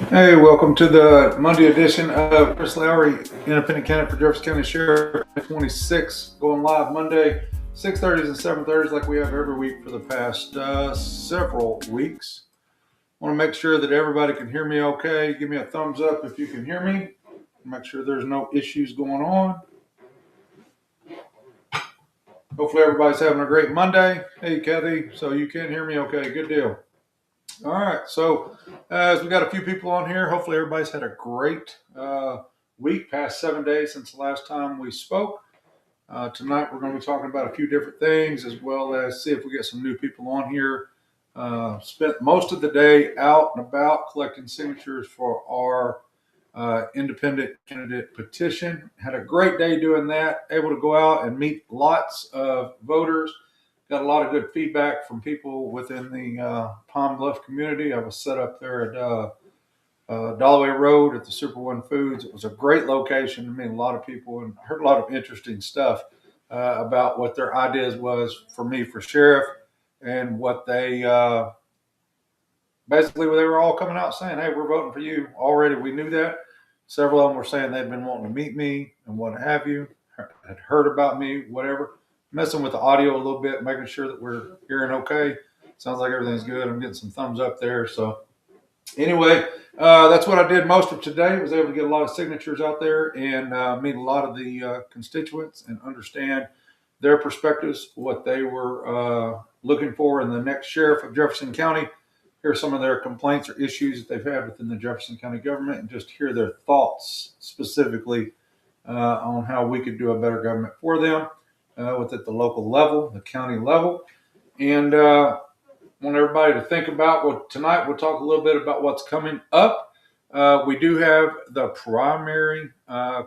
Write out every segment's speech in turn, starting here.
Hey, welcome to the Monday edition of Chris Lowery, independent candidate for Jefferson County Sheriff 26, going live Monday, 6:30s and 7:30s like we have every week for the past several weeks. I want to make sure that everybody can hear me okay. Give me a thumbs up if you can hear me. Make sure there's no issues going on. Hopefully everybody's having a great Monday. Hey, Kathy, so you can hear me okay. Good deal. All right, so as we got a few people on here, hopefully everybody's had a great week, past 7 days since the last time we spoke. Tonight we're going to be talking about a few different things as well as see if we get some new people on here. Spent most of the day out and about collecting signatures for our independent candidate petition. Had a great day doing that, able to go out and meet lots of voters. Got a lot of good feedback from people within the Palm Bluff community. I was set up there at Dalloway Road at the Super One Foods. It was a great location. I mean, a lot of people and heard a lot of interesting stuff about what their ideas was for me for sheriff and what they basically they were all coming out saying, "Hey, we're voting for you." Already, we knew that. Several of them were saying they'd been wanting to meet me and what have you, had heard about me, whatever. Messing with the audio a little bit, making sure that we're hearing okay. Sounds like everything's good. I'm getting some thumbs up there. So anyway, that's what I did most of today. Was able to get a lot of signatures out there and meet a lot of the constituents and understand their perspectives, what they were looking for in the next sheriff of Jefferson County. Hear some of their complaints or issues that they've had within the Jefferson County government, and just hear their thoughts specifically on how we could do a better government for them, with at the local level, the county level, and want everybody to think about what tonight we'll talk a little bit about what's coming up. We do have the primary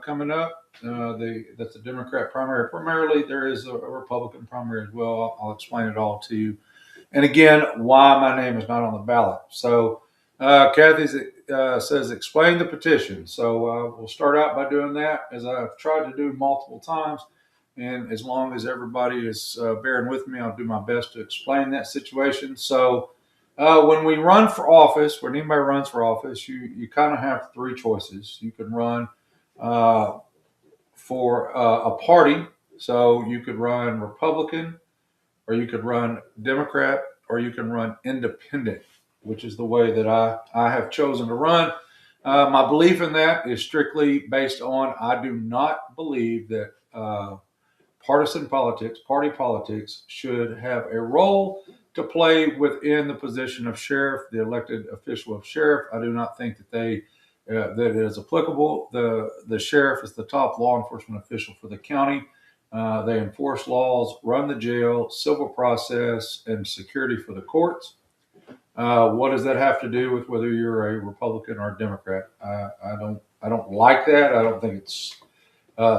coming up. That's a Democrat primary. Primarily, there is a Republican primary as well. I'll explain it all to you. And again, why my name is not on the ballot. So, Kathy says, explain the petition. So, we'll start out by doing that, as I've tried to do multiple times. And as long as everybody is bearing with me, I'll do my best to explain that situation. So, when we run for office, when anybody runs for office, you kind of have three choices. You can run for a party. So, you could run Republican, or you could run Democrat, or you can run independent, which is the way that I have chosen to run. My belief in that is strictly based on I do not believe that partisan politics, party politics, should have a role to play within the position of sheriff, the elected official of sheriff. I do not think that that it is applicable. The sheriff is the top law enforcement official for the county. They enforce laws, run the jail, civil process, and security for the courts. What does that have to do with whether you're a Republican or a Democrat? I don't like that. I don't think it's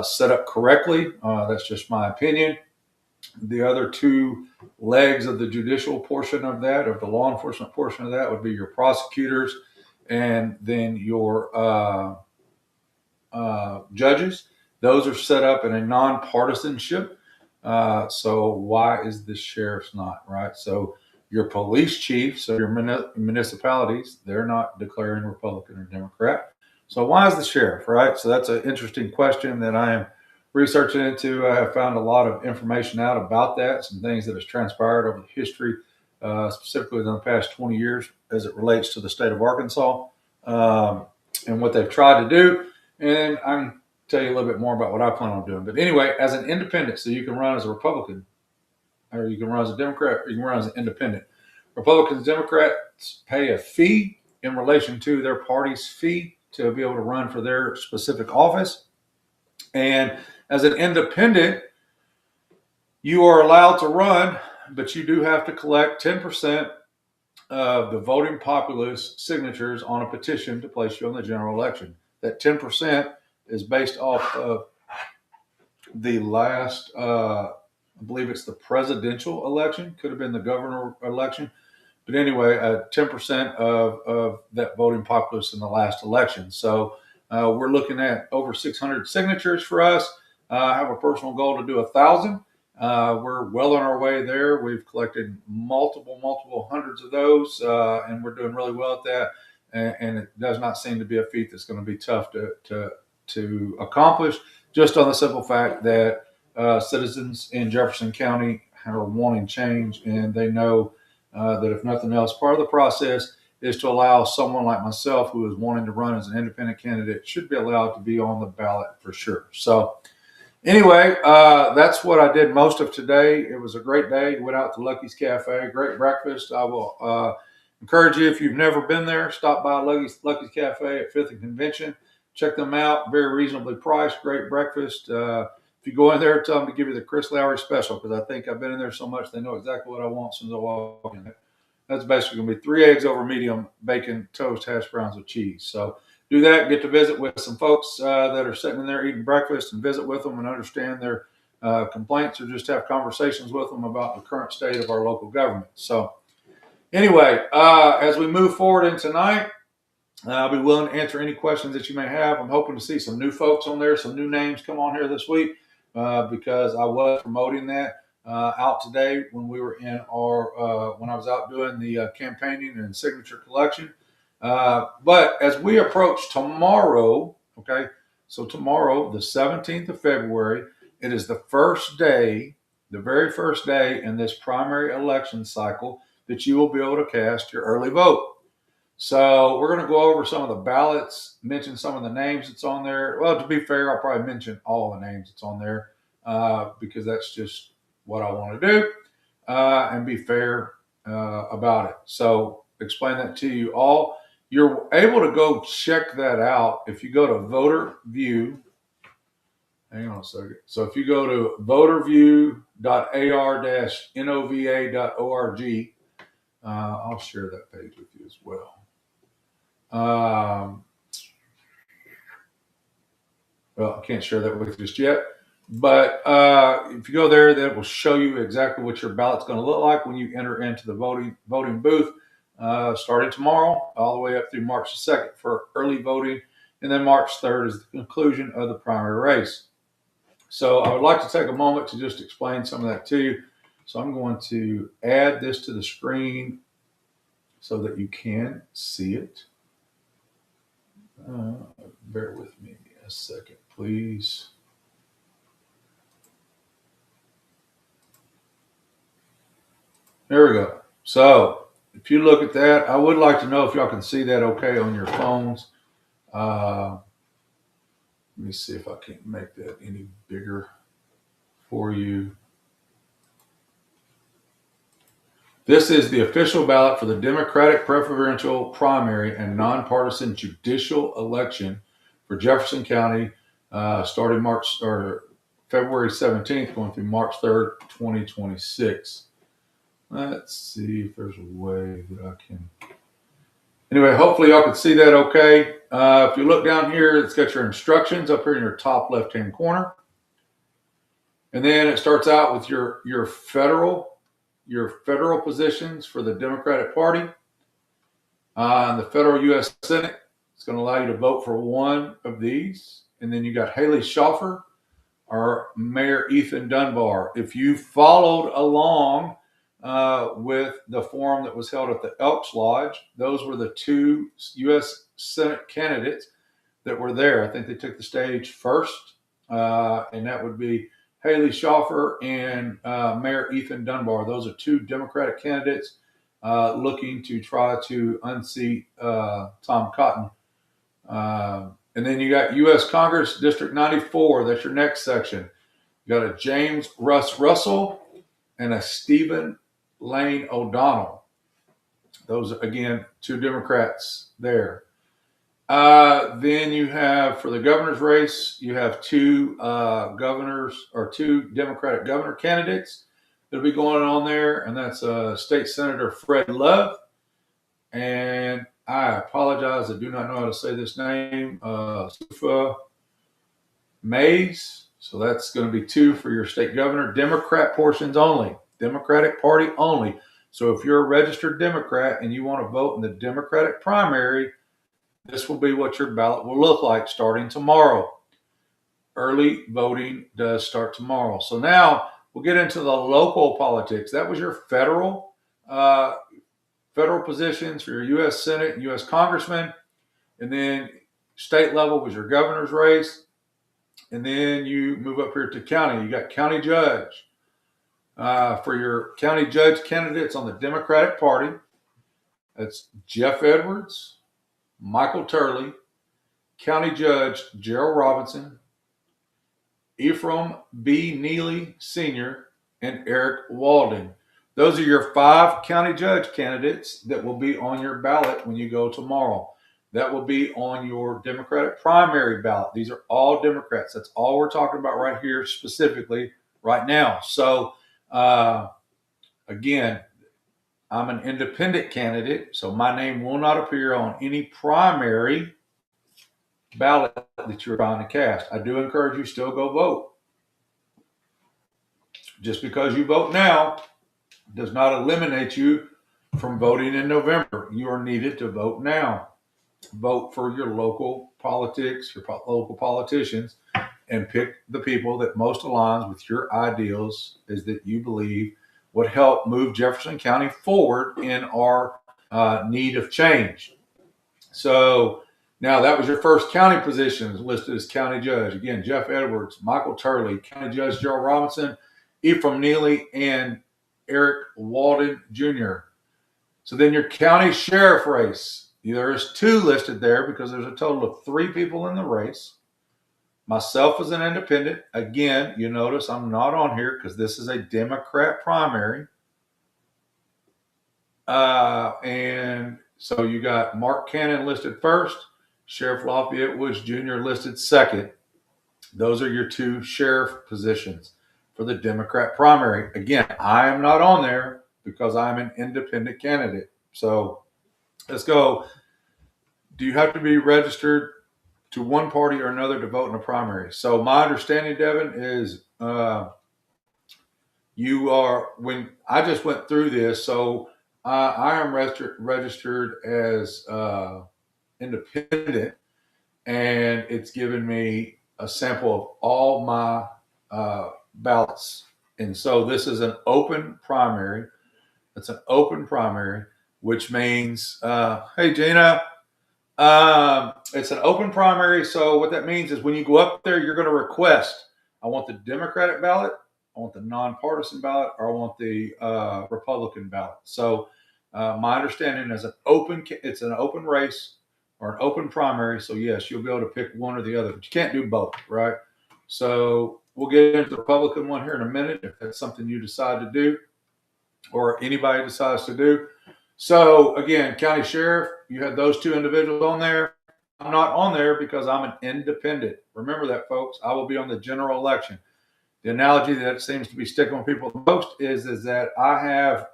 set up correctly. That's just my opinion. The other two legs of the judicial portion of that, of the law enforcement portion of that, would be your prosecutors and then your judges. Those are set up in a nonpartisanship. So why is the sheriff's not, right? So your police chiefs, so your municipalities, they're not declaring Republican or Democrat. So why is the sheriff, right? So that's an interesting question that I am researching into. I have found a lot of information out about that, some things that has transpired over the history, specifically in the past 20 years as it relates to the state of Arkansas, and what they've tried to do. And I'm tell you a little bit more about what I plan on doing. But anyway, as an independent, so you can run as a Republican, or you can run as a Democrat, or you can run as an independent. Republicans, Democrats pay a fee in relation to their party's fee to be able to run for their specific office. And as an independent, you are allowed to run, but you do have to collect 10% of the voting populace signatures on a petition to place you on the general election. That 10% is based off of the last, I believe it's the presidential election, could have been the governor election. But anyway, 10% of that voting populace in the last election. So we're looking at over 600 signatures for us. I have a personal goal to do 1,000. We're well on our way there. We've collected multiple hundreds of those, and we're doing really well at that. and it does not seem to be a feat that's going to be tough to accomplish, just on the simple fact that citizens in Jefferson County are wanting change, and they know that if nothing else, part of the process is to allow someone like myself who is wanting to run as an independent candidate should be allowed to be on the ballot for sure. So anyway, that's what I did most of today. It was a great day. Went out to Lucky's Cafe, great breakfast. I will encourage you, if you've never been there, stop by Lucky's Cafe at 5th and Convention. Check them out. Very reasonably priced, great breakfast. If you go in there, tell them to give you the Chris Lowery special, because I think I've been in there so much they know exactly what I want as soon as I walk in. That's basically going to be 3 eggs over medium, bacon, toast, hash browns with cheese. So do that, get to visit with some folks that are sitting in there eating breakfast, and visit with them and understand their complaints, or just have conversations with them about the current state of our local government. So anyway, as we move forward in tonight, I'll be willing to answer any questions that you may have. I'm hoping to see some new folks on there, some new names come on here this week, because I was promoting that out today when we were in our when I was out doing the campaigning and signature collection. But as we approach tomorrow, okay, so tomorrow, the 17th of February, it is the first day, the very first day in this primary election cycle that you will be able to cast your early vote. So we're going to go over some of the ballots, mention some of the names that's on there. Well, to be fair, I'll probably mention all the names that's on there because that's just what I want to do and be fair about it. So explain that to you all. You're able to go check that out if you go to Voter View. Hang on a second. So if you go to voterview.ar-nova.org, I'll share that page with you as well. Well, I can't share that with you just yet. But if you go there, that will show you exactly what your ballot's going to look like when you enter into the voting booth, starting tomorrow, all the way up through March the 2nd for early voting. And then March 3rd is the conclusion of the primary race. So I would like to take a moment to just explain some of that to you. So I'm going to add this to the screen so that you can see it. Bear with me a second, please. There we go. So if you look at that, I would like to know if y'all can see that okay on your phones. Let me see if I can make that any bigger for you. This is the official ballot for the Democratic preferential primary and nonpartisan judicial election for Jefferson County, starting February 17th, going through March 3rd, 2026. Let's see if there's a way that I can. Anyway, hopefully y'all can see that okay. If you look down here, it's got your instructions up here in your top left-hand corner. And then it starts out with your federal positions for the Democratic Party. In the federal U.S. Senate, it's going to allow you to vote for one of these. And then you got Haley Schaffer or Mayor Ethan Dunbar. If you followed along with the forum that was held at the Elks Lodge, those were the two U.S. Senate candidates that were there. I think they took the stage first, and that would be Haley Schaffer and Mayor Ethan Dunbar. Those are two Democratic candidates looking to try to unseat Tom Cotton. And then you got U.S. Congress District 94. That's your next section. You got a James Russ Russell and a Stephen Lane O'Donnell. Those, again, two Democrats there. Then you have, for the governor's race, you have two Democratic governor candidates that'll be going on there, and that's State Senator Fred Love, and I apologize, I do not know how to say this name, Sufa Mays. So that's going to be two for your state governor, Democrat portions only, Democratic Party only. So if you're a registered Democrat and you want to vote in the Democratic primary, this will be what your ballot will look like starting tomorrow. Early voting does start tomorrow. So now we'll get into the local politics. That was your federal federal positions for your U.S. Senate and U.S. Congressman. And then state level was your governor's race. And then you move up here to county. You got county judge. For your county judge candidates on the Democratic Party, that's Jeff Edwards, Michael Turley, County Judge Gerald Robinson, Ephraim B. Neely Sr., and Eric Walden. Those are your 5 county judge candidates that will be on your ballot when you go tomorrow. That will be on your Democratic primary ballot. These are all Democrats. That's all we're talking about right here specifically right now. So, again, I'm an independent candidate, so my name will not appear on any primary ballot that you're trying to cast. I do encourage you still go vote. Just because you vote now does not eliminate you from voting in November. You are needed to vote now. Vote for your local politics, your local politicians, and pick the people that most aligns with your ideals is that you believe would help move Jefferson County forward in our need of change. So now that was your first county positions listed as county judge. Again, Jeff Edwards, Michael Turley, County Judge Gerald Robinson, Ephraim Neely, and Eric Walden Jr. So then your county sheriff race. There's 2 listed there because there's a total of 3 people in the race. Myself as an independent. Again, you notice I'm not on here because this is a Democrat primary. And so you got Mark Cannon listed first, Sheriff Lafayette Woods Jr. listed second. Those are your 2 sheriff positions for the Democrat primary. Again, I am not on there because I'm an independent candidate. So let's go. Do you have to be registered to one party or another to vote in a primary? So my understanding, Devin, is you are, when I just went through this, so I am registered as independent, and it's given me a sample of all my ballots. And so this is an open primary. It's an open primary, which means, hey, Gina, it's an open primary. So what that means is when you go up there, you're going to request, I want the Democratic ballot, I want the nonpartisan ballot, or I want the Republican ballot. So my understanding is it's an open race or an open primary. So yes, you'll be able to pick one or the other, but you can't do both, right? So we'll get into the Republican one here in a minute if that's something you decide to do or anybody decides to do. So again, county sheriff, you have those 2 individuals on there. I'm not on there because I'm an independent. Remember that, folks. I will be on the general election. The analogy that seems to be sticking with people the most is that I have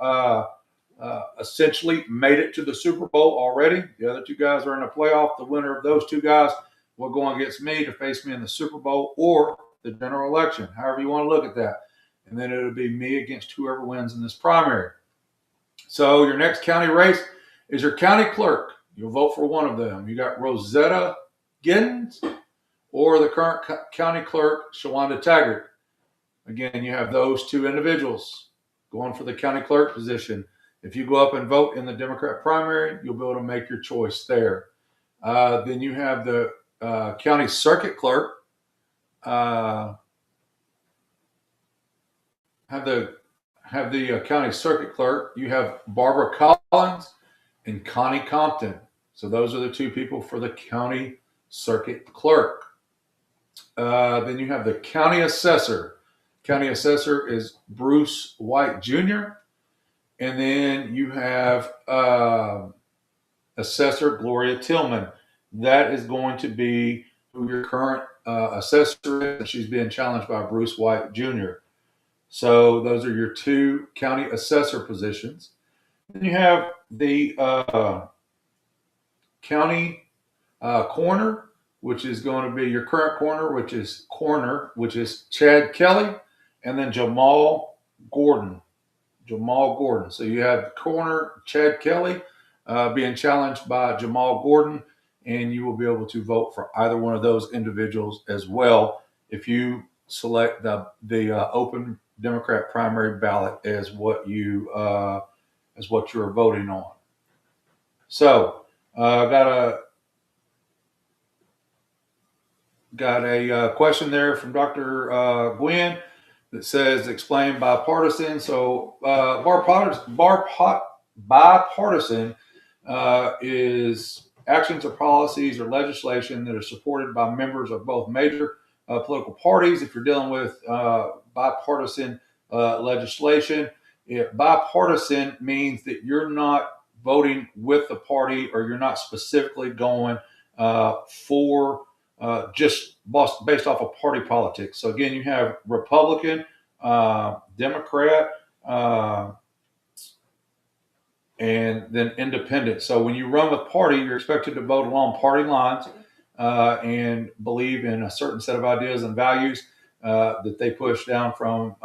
essentially made it to the Super Bowl already. The other 2 guys are in the playoff. The winner of those 2 guys will go against me to face me in the Super Bowl or the general election, however you want to look at that. And then it'll be me against whoever wins in this primary. So your next county race is your county clerk. You'll vote for one of them. You got Rosetta Giddens or the current county clerk, Shawanda Taggart. Again, you have those 2 individuals going for the county clerk position. If you go up and vote in the Democrat primary, you'll be able to make your choice there. Then you have the county circuit clerk. Have the county circuit clerk. You have Barbara Collins and Connie Compton. So those are the 2 people for the county circuit clerk. Then you have the county assessor. County assessor is Bruce White Jr. And then you have assessor Gloria Tillman. That is going to be who your current assessor is, and she's being challenged by Bruce White Jr. So those are your 2 county assessor positions. Then you have the county coroner, which is going to be your current coroner, which is Chad Kelly, and then Jamal Gordon. So you have coroner Chad Kelly being challenged by Jamal Gordon, and you will be able to vote for either one of those individuals as well if you select the open Democrat primary ballot as what you're voting on. So, got a question there from Dr. Gwen that says explain bipartisan. So, bipartisan is actions or policies or legislation that are supported by members of both major political parties. If you're dealing with bipartisan legislation, bipartisan means that you're not voting with the party, or you're not specifically going for just based off of party politics. So again, you have Republican, Democrat, and then independent. So when you run with party, you're expected to vote along party lines and believe in a certain set of ideas and values that they push down from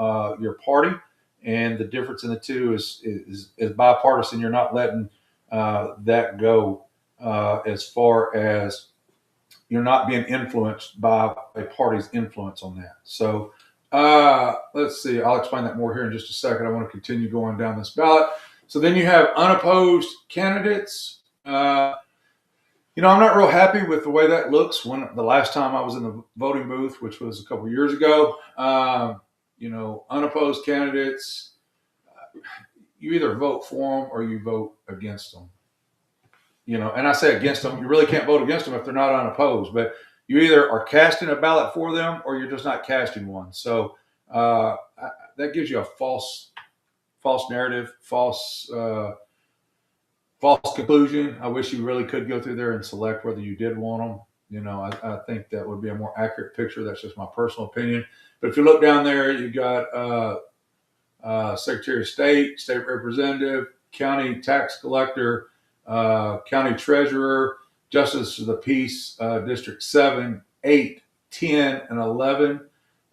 your party. And the difference in the two is bipartisan. You're not letting that go as far as you're not being influenced by a party's influence on that. So let's see. I'll explain that more here in just a second. I want to continue going down this ballot. So then you have unopposed candidates. I'm not real happy with the way that looks. When the last time I was in the voting booth, which was a couple of years ago, unopposed candidates, you either vote for them or you vote against them. And I say against them, you really can't vote against them if they're not unopposed, but you either are casting a ballot for them or you're just not casting one. So that gives you a false narrative, false conclusion. I wish you really could go through there and select whether you did want them. I think that would be a more accurate picture. That's just my personal opinion. But if you look down there, you got Secretary of State, State Representative, County Tax Collector, County Treasurer, Justice of the Peace, District 7, 8, 10, and 11,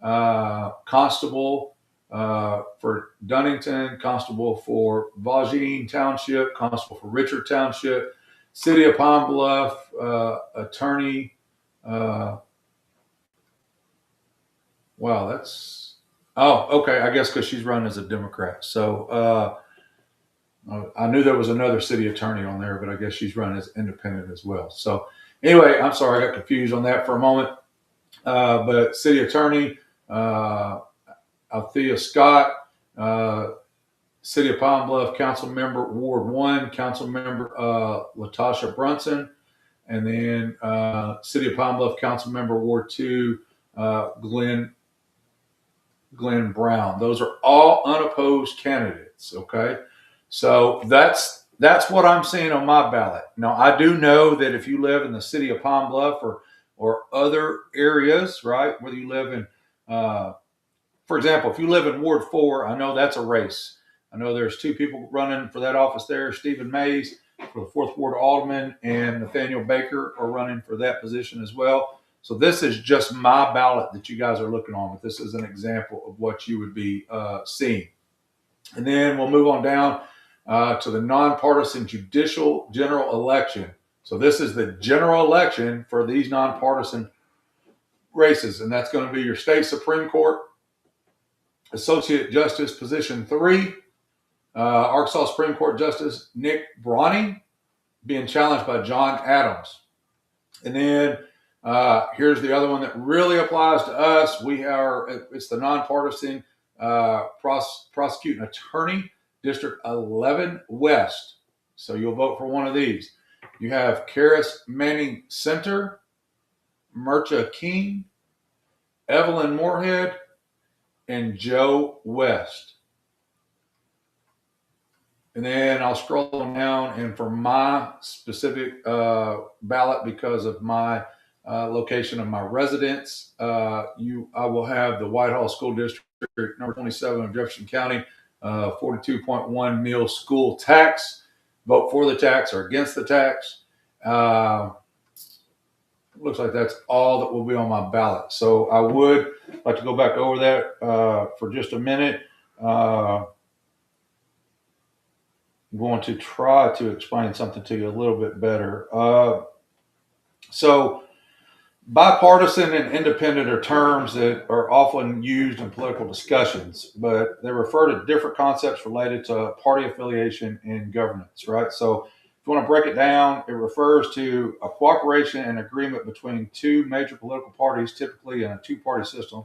Constable for Dunnington, Constable for Vagine Township, Constable for Richard Township, City of Pine Bluff, Attorney. Wow, that's... Oh, okay, I guess because she's running as a Democrat. So I knew there was another city attorney on there, but I guess she's running as independent as well. So anyway, I'm sorry, I got confused on that for a moment. But city attorney, Althea Scott, City of Pine Bluff, Council Member Ward 1, Council Member Latasha Brunson, and then City of Pine Bluff, Council Member Ward 2, Glenn Brown. Those are all unopposed candidates, okay? So that's what I'm seeing on my ballot. Now, I do know that if you live in the City of Pine Bluff or other areas, right, whether you live in, for example, if you live in Ward 4, I know that's a race. I know there's two people running for that office there, Stephen Mays for the 4th Ward Alderman, and Nathaniel Baker are running for that position as well. So this is just my ballot that you guys are looking on, but this is an example of what you would be seeing. And then we'll move on down to the nonpartisan judicial general election. So this is the general election for these nonpartisan races, and that's going to be your state Supreme Court, Associate Justice Position 3, Arkansas Supreme Court Justice Nick Bronny being challenged by John Adams. And then here's the other one that really applies to us. It's the nonpartisan prosecuting attorney, District 11 West. So you'll vote for one of these. You have Karis Manning Center, Murcha King, Evelyn Moorhead, and Joe West. And then I'll scroll down, and for my specific ballot, because of my location of my residence, I will have the Whitehall School District, number 27 of Jefferson County, 42.1 meal school tax. Vote for the tax or against the tax. Looks like that's all that will be on my ballot. So I would like to go back over that for just a minute. I'm going to try to explain something to you a little bit better. So bipartisan and independent are terms that are often used in political discussions, but they refer to different concepts related to party affiliation and governance, right? So if you want to break it down, it refers to a cooperation and agreement between two major political parties, typically in a two-party system,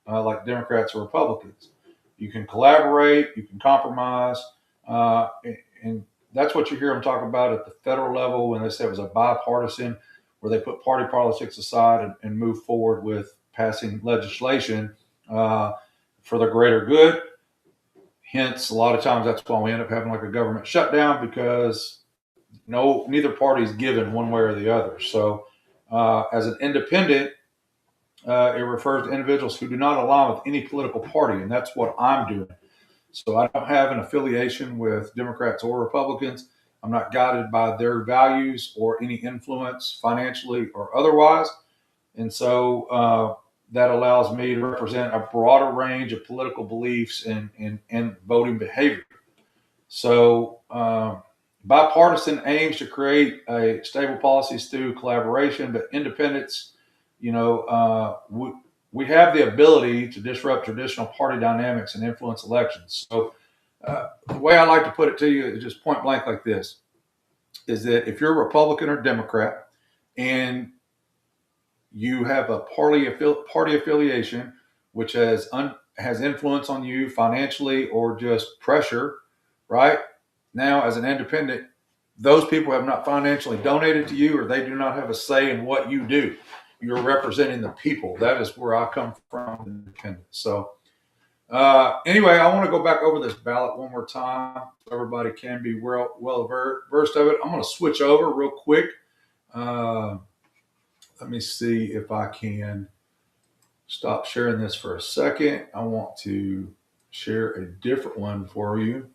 like Democrats or Republicans. You can collaborate, you can compromise, and that's what you hear them talk about at the federal level when they say it was a bipartisan, where they put party politics aside and move forward with passing legislation for the greater good. Hence, a lot of times that's why we end up having like a government shutdown, because neither party is given one way or the other. So, as an independent, it refers to individuals who do not align with any political party, and that's what I'm doing. So I don't have an affiliation with Democrats or Republicans. I'm not guided by their values or any influence financially or otherwise. And so that allows me to represent a broader range of political beliefs and voting behavior. So bipartisan aims to create a stable policies through collaboration, but independence, we have the ability to disrupt traditional party dynamics and influence elections. So the way I like to put it to you is just point blank like this, is that if you're a Republican or Democrat and you have a party affiliation, which has influence on you financially or just pressure, right? Now, as an independent, those people have not financially donated to you, or they do not have a say in what you do. You're representing the people. That is where I come from, independent. So anyway, I want to go back over this ballot one more time so everybody can be well versed of it. I'm going to switch over real quick. Let me see if I can stop sharing this for a second. I want to share a different one for you.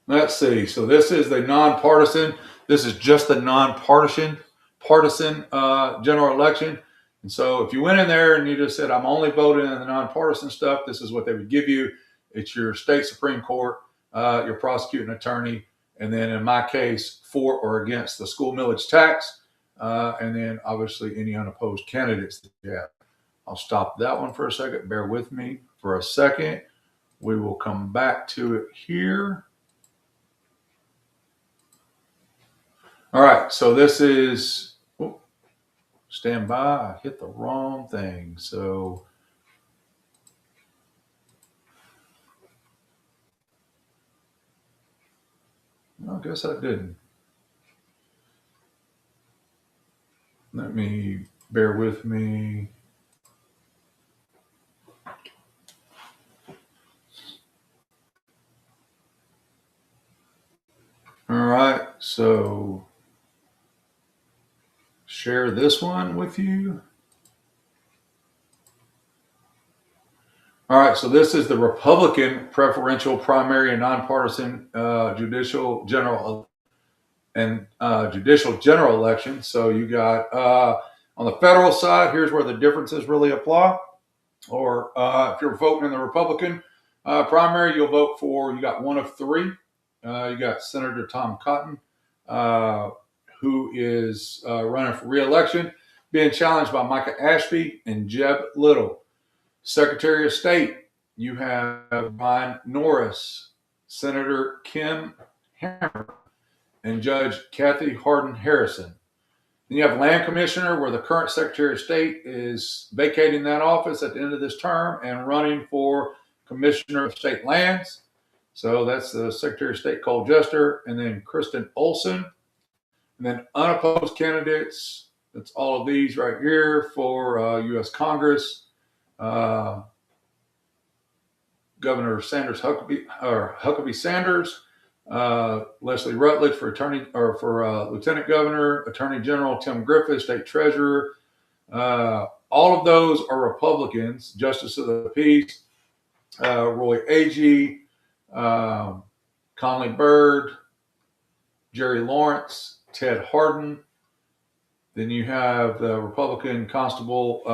Let's see. So this is the nonpartisan. This is just the nonpartisan general election. And so if you went in there and you just said, I'm only voting in the nonpartisan stuff, this is what they would give you. It's your state Supreme Court, your prosecuting attorney, and then in my case, for or against the school millage tax, and then obviously any unopposed candidates that you have. I'll stop that one for a second. Bear with me for a second. We will come back to it here. All right, so this is, stand by, I hit the wrong thing. So, I guess I didn't. Let me, bear with me. All right, so share this one with you. All right, so this is the Republican preferential primary and nonpartisan judicial general election. So you got on the federal side, here's where the differences really apply. Or if you're voting in the Republican primary, you'll vote for, you got one of three. You got Senator Tom Cotton, who is running for re-election, being challenged by Micah Ashby and Jeb Little. Secretary of State, you have Brian Norris, Senator Kim Hammer, and Judge Kathy Hardin Harrison. Then you have Land Commissioner, where the current Secretary of State is vacating that office at the end of this term and running for Commissioner of State Lands. So that's the Secretary of State Cole Jester, and then Kristen Olson. And then unopposed candidates, that's all of these right here for U.S. Congress. Governor Sanders Huckabee Sanders, Leslie Rutledge for Lieutenant Governor, Attorney General Tim Griffith, State Treasurer. All of those are Republicans. Justice of the Peace, Roy Agee, Conley Byrd, Jerry Lawrence, Ted Hardin. Then you have the Republican Constable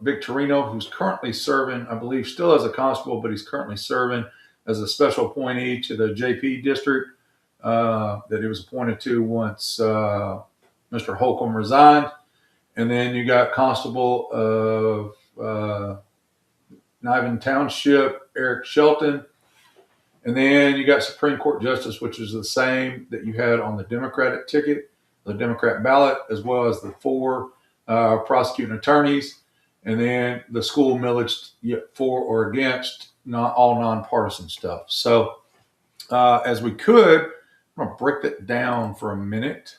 Victorino, who's currently serving, I believe, still as a constable, but he's currently serving as a special appointee to the JP district that he was appointed to once Mr. Holcomb resigned. And then you got Constable of Niven Township, Eric Shelton. And then you got Supreme Court Justice, which is the same that you had on the Democratic ticket, the Democrat ballot, as well as the 4 prosecuting attorneys, and then the school millage for or against, not all nonpartisan stuff. So as we could, I'm going to break that down for a minute.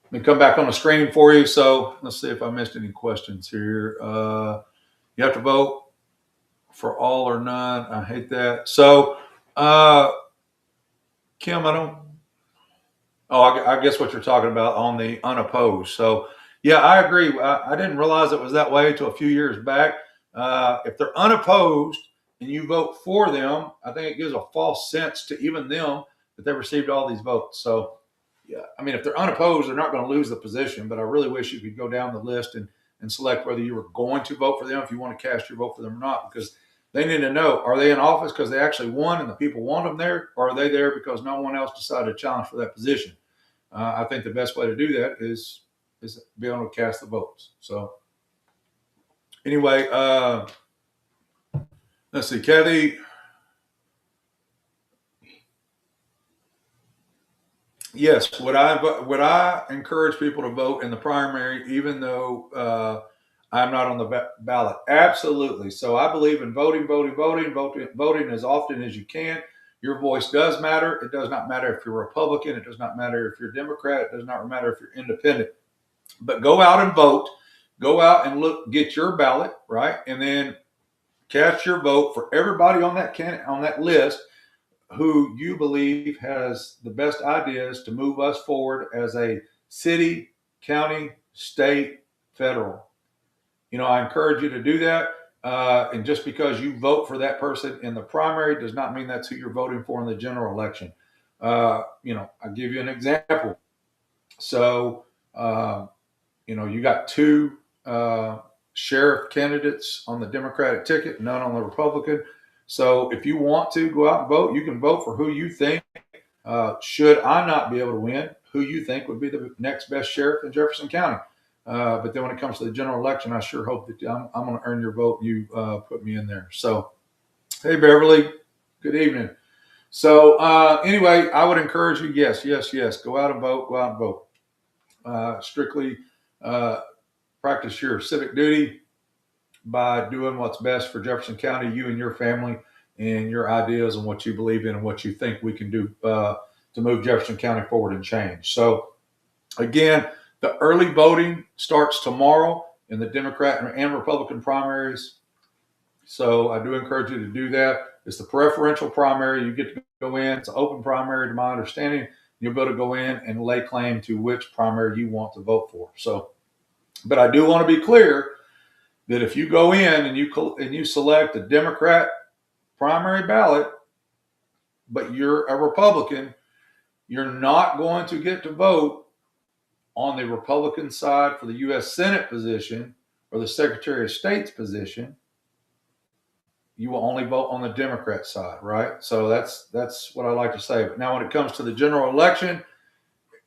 Let me come back on the screen for you. So let's see if I missed any questions here. You have to vote for all or none. I hate that. So, Kim, I guess what you're talking about on the unopposed. So, yeah, I agree. I didn't realize it was that way until a few years back. If they're unopposed and you vote for them, I think it gives a false sense to even them that they received all these votes. So, yeah, I mean, if they're unopposed, they're not going to lose the position. But I really wish you could go down the list and select whether you were going to vote for them, if you want to cast your vote for them or not, because they need to know, are they in office because they actually won and the people want them there, or are they there because no one else decided to challenge for that position? I think the best way to do that is be able to cast the votes. So anyway, let's see, Kathy. Yes, would I encourage people to vote in the primary, even though I'm not on the ballot? Absolutely. So I believe in voting as often as you can. Your voice does matter. It does not matter if you're Republican. It does not matter if you're Democrat. It does not matter if you're independent. But go out and vote. Go out and get your ballot, right, and then cast your vote for everybody on that list who you believe has the best ideas to move us forward as a city, county, state, federal. I encourage you to do that. And just because you vote for that person in the primary does not mean that's who you're voting for in the general election. I'll give you an example. So, you got 2 sheriff candidates on the Democratic ticket, none on the Republican. So if you want to go out and vote, you can vote for who you think, should I not be able to win, who you think would be the next best sheriff in Jefferson County. But then when it comes to the general election, I sure hope that I'm going to earn your vote and you put me in there. So, hey, Beverly, good evening. So anyway, I would encourage you, yes, go out and vote, strictly practice your civic duty by doing what's best for Jefferson County, you and your family, and your ideas and what you believe in and what you think we can do to move Jefferson County forward and change. So again, the early voting starts tomorrow in the Democrat and Republican primaries. So I do encourage you to do that. It's the preferential primary. You get to go in. It's an open primary, to my understanding. You'll be able to go in and lay claim to which primary you want to vote for. So, but I do want to be clear that if you go in and you select a Democrat primary ballot, but you're a Republican, you're not going to get to vote on the Republican side for the U.S. Senate position or the Secretary of State's position. You will only vote on the Democrat side, right? So that's what I like to say. But now when it comes to the general election,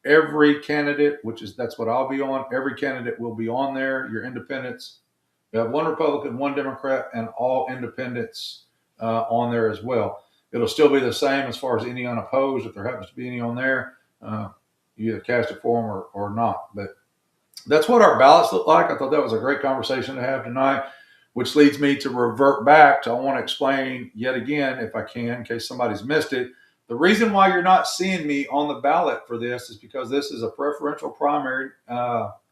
every candidate, that's what I'll be on, every candidate will be on there. Your independents, you have 1 Republican, 1 Democrat, and all independents on there as well. It'll still be the same as far as any unopposed. If there happens to be any on there, you either cast it for them or not. But that's what our ballots look like. I thought that was a great conversation to have tonight, which leads me to revert back to, I want to explain yet again, if I can, in case somebody's missed it. The reason why you're not seeing me on the ballot for this is because this is a preferential primary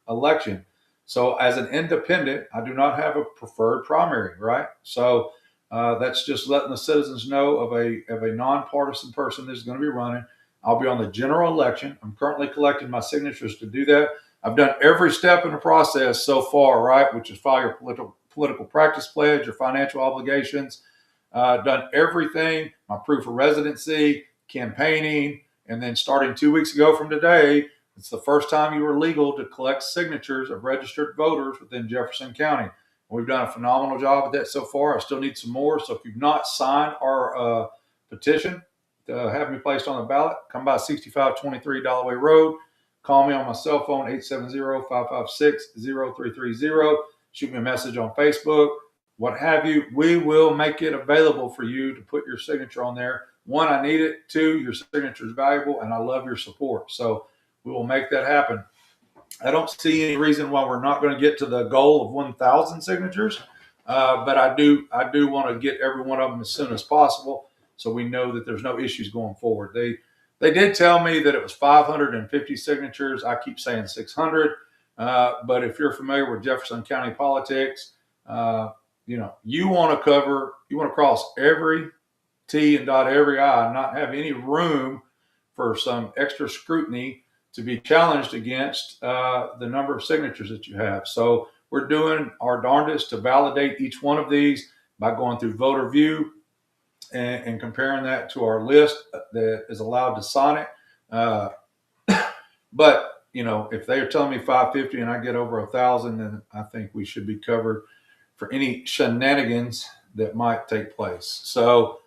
election. So as an independent, I do not have a preferred primary, right? So that's just letting the citizens know of a nonpartisan person that's going to be running. I'll be on the general election. I'm currently collecting my signatures to do that. I've done every step in the process so far, right? Which is file your political practice pledge, your financial obligations. Done everything, my proof of residency, campaigning, and then starting 2 weeks ago from today, it's the first time you were legal to collect signatures of registered voters within Jefferson County. We've done a phenomenal job at that so far. I still need some more. So if you've not signed our petition to have me placed on the ballot, come by 6523 Dalloway Road. Call me on my cell phone, 870-556-0330. Shoot me a message on Facebook. what have you, we will make it available for you to put your signature on there. One, I need it. Two, your signature is valuable, and I love your support. So we will make that happen. I don't see any reason why we're not going to get to the goal of 1,000 signatures, but I do want to get every one of them as soon as possible, so we know that there's no issues going forward. They did tell me that it was 550 signatures. I keep saying 600, but if you're familiar with Jefferson County politics, you want to cross every T and dot every I, and not have any room for some extra scrutiny to be challenged against the number of signatures that you have. So we're doing our darndest to validate each one of these by going through voter view and comparing that to our list that is allowed to sign it. But if they are telling me 550 and I get over 1,000, then I think we should be covered for any shenanigans that might take place. So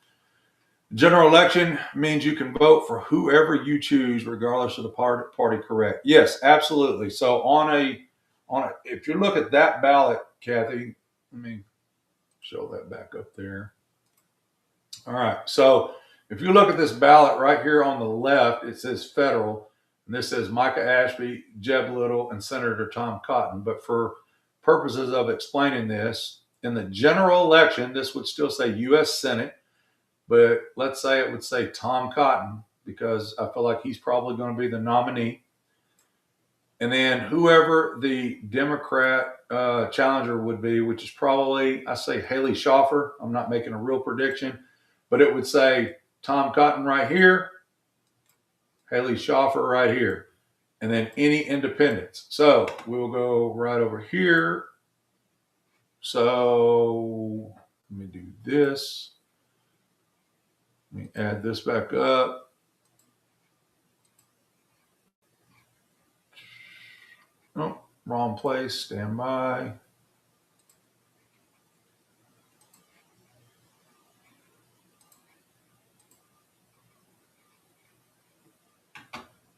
general election means you can vote for whoever you choose, regardless of the party. Correct? Yes, absolutely. So if you look at that ballot, Kathy, let me show that back up there. All right. So if you look at this ballot right here on the left, it says federal, and this says Micah Ashby, Jeb Little, and Senator Tom Cotton. But for purposes of explaining this, in the general election, this would still say U.S. Senate. But let's say it would say Tom Cotton, because I feel like he's probably going to be the nominee. And then whoever the Democrat challenger would be, which is probably, I say Haley Schaffer. I'm not making a real prediction, but it would say Tom Cotton right here, Haley Schaffer right here, and then any independents. So we'll go right over here. So let me do this. Let me add this back up. Oh, wrong place. Stand by.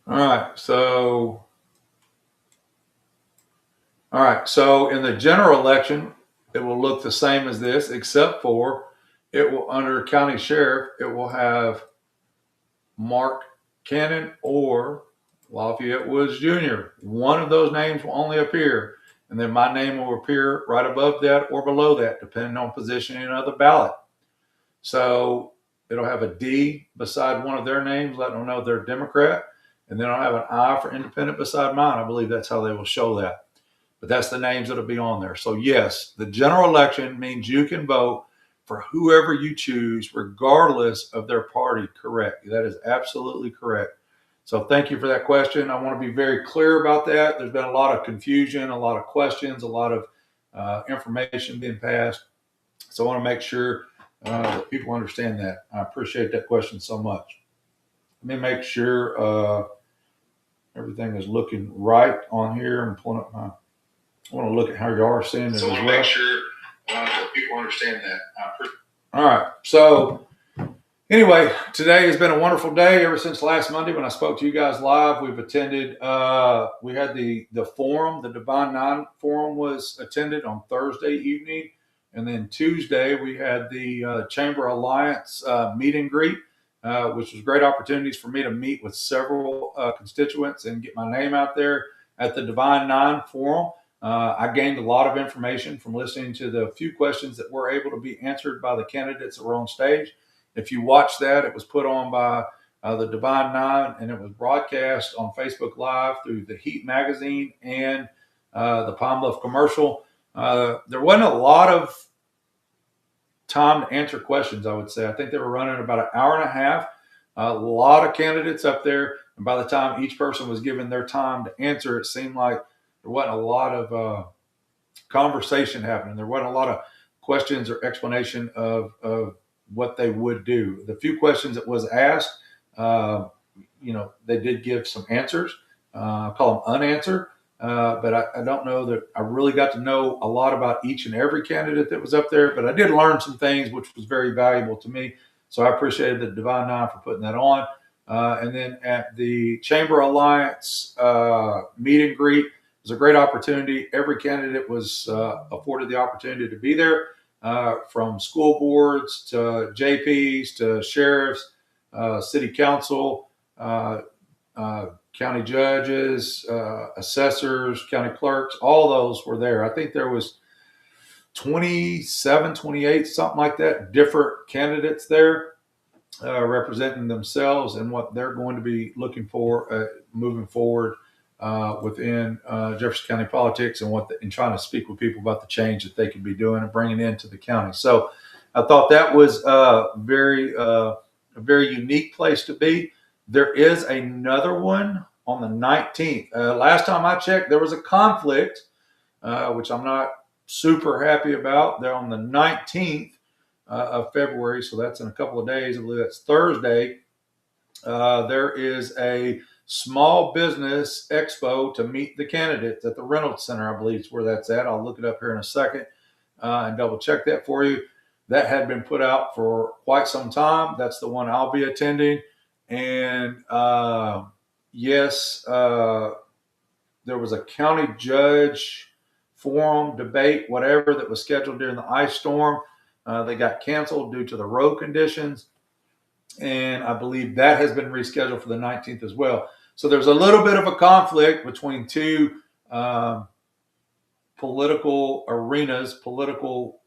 All right. So in the general election, it will look the same as this, except for it will, under county sheriff, it will have Mark Cannon or Lafayette Woods Jr. One of those names will only appear, and then my name will appear right above that or below that, depending on positioning of the ballot. So it'll have a D beside one of their names, letting them know they're Democrat, and then I'll have an I for independent beside mine. I believe that's how they will show that. But that's the names that'll be on there. So yes, the general election means you can vote for whoever you choose, regardless of their party. Correct. That is absolutely correct. So thank you for that question. I want to be very clear about that. There's been a lot of confusion, a lot of questions, a lot of information being passed. So I want to make sure that people understand that. I appreciate that question so much. Let me make sure everything is looking right on here. I'm pulling up I want to look at how you are seeing it as well. Make sure that people understand that. All right. So anyway, today has been a wonderful day. Ever since last Monday when I spoke to you guys live, we've attended. We had the forum, the Divine Nine forum was attended on Thursday evening, and then Tuesday we had the Chamber Alliance meet and greet, which was great opportunities for me to meet with several constituents and get my name out there at the Divine Nine forum. I gained a lot of information from listening to the few questions that were able to be answered by the candidates that were on stage. If you watch that, it was put on by the Divine Nine, and it was broadcast on Facebook Live through the Heat Magazine and the Pine Bluff Commercial. There wasn't a lot of time to answer questions, I would say. I think they were running about an hour and a half. A lot of candidates up there, and by the time each person was given their time to answer, it seemed like there wasn't a lot of conversation happening. There wasn't a lot of questions or explanation of what they would do. The few questions that was asked, they did give some answers. I call them unanswered, but I don't know that I really got to know a lot about each and every candidate that was up there. But I did learn some things, which was very valuable to me. So I appreciated the Divine Nine for putting that on. And then at the Chamber Alliance meet and greet, it was a great opportunity. Every candidate was afforded the opportunity to be there. from school boards to JPs to sheriffs, city council, county judges, assessors, county clerks, all those were there. I think there was 27, 28, something like that, different candidates there representing themselves and what they're going to be looking for moving forward within Jefferson County politics and trying to speak with people about the change that they could be doing and bringing into the county. So I thought that was a very unique place to be. There is another one on the 19th. Last time I checked, there was a conflict, which I'm not super happy about. They're on the 19th of February, so that's in a couple of days. I believe that's Thursday. There is a small business expo to meet the candidates at the Reynolds Center, I believe is where that's at. I'll look it up here in a second and double check that for you. That had been put out for quite some time. That's the one I'll be attending. And yes, there was a county judge forum, debate, whatever, that was scheduled during the ice storm. They got canceled due to the road conditions. And I believe that has been rescheduled for the 19th as well. So there's a little bit of a conflict between two political arenas, political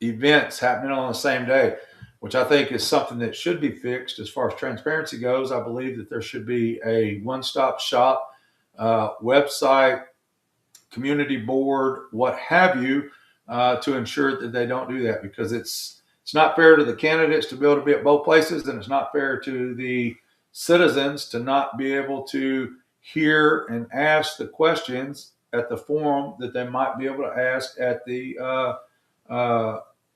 events happening on the same day, which I think is something that should be fixed as far as transparency goes. I believe that there should be a one-stop shop website, community board, what have you, to ensure that they don't do that, because it's not fair to the candidates to be able to be at both places, and it's not fair to the citizens to not be able to hear and ask the questions at the forum that they might be able to ask at the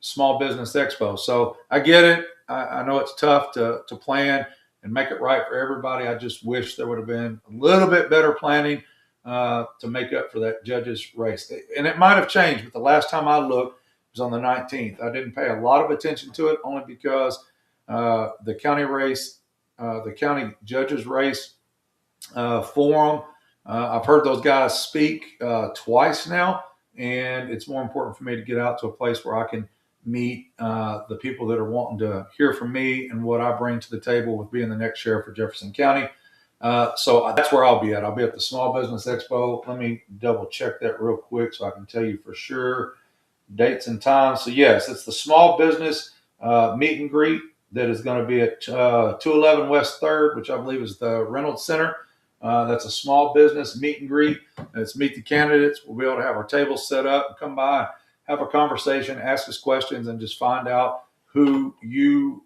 Small Business Expo. So I get it. I know it's tough to plan and make it right for everybody. I just wish there would have been a little bit better planning to make up for that judge's race. And it might have changed, but the last time I looked was on the 19th. I didn't pay a lot of attention to it, only because the county race, the county judge's race forum, I've heard those guys speak twice now, and it's more important for me to get out to a place where I can meet the people that are wanting to hear from me and what I bring to the table with being the next sheriff of Jefferson County. So that's where I'll be at. I'll be at the Small Business Expo. Let me double check that real quick so I can tell you for sure dates and times. So yes, it's the Small Business meet and greet that is going to be at 211 West 3rd, which I believe is the Reynolds Center. That's a small business meet and greet. It's meet the candidates. We'll be able to have our tables set up and come by, have a conversation, ask us questions, and just find out who you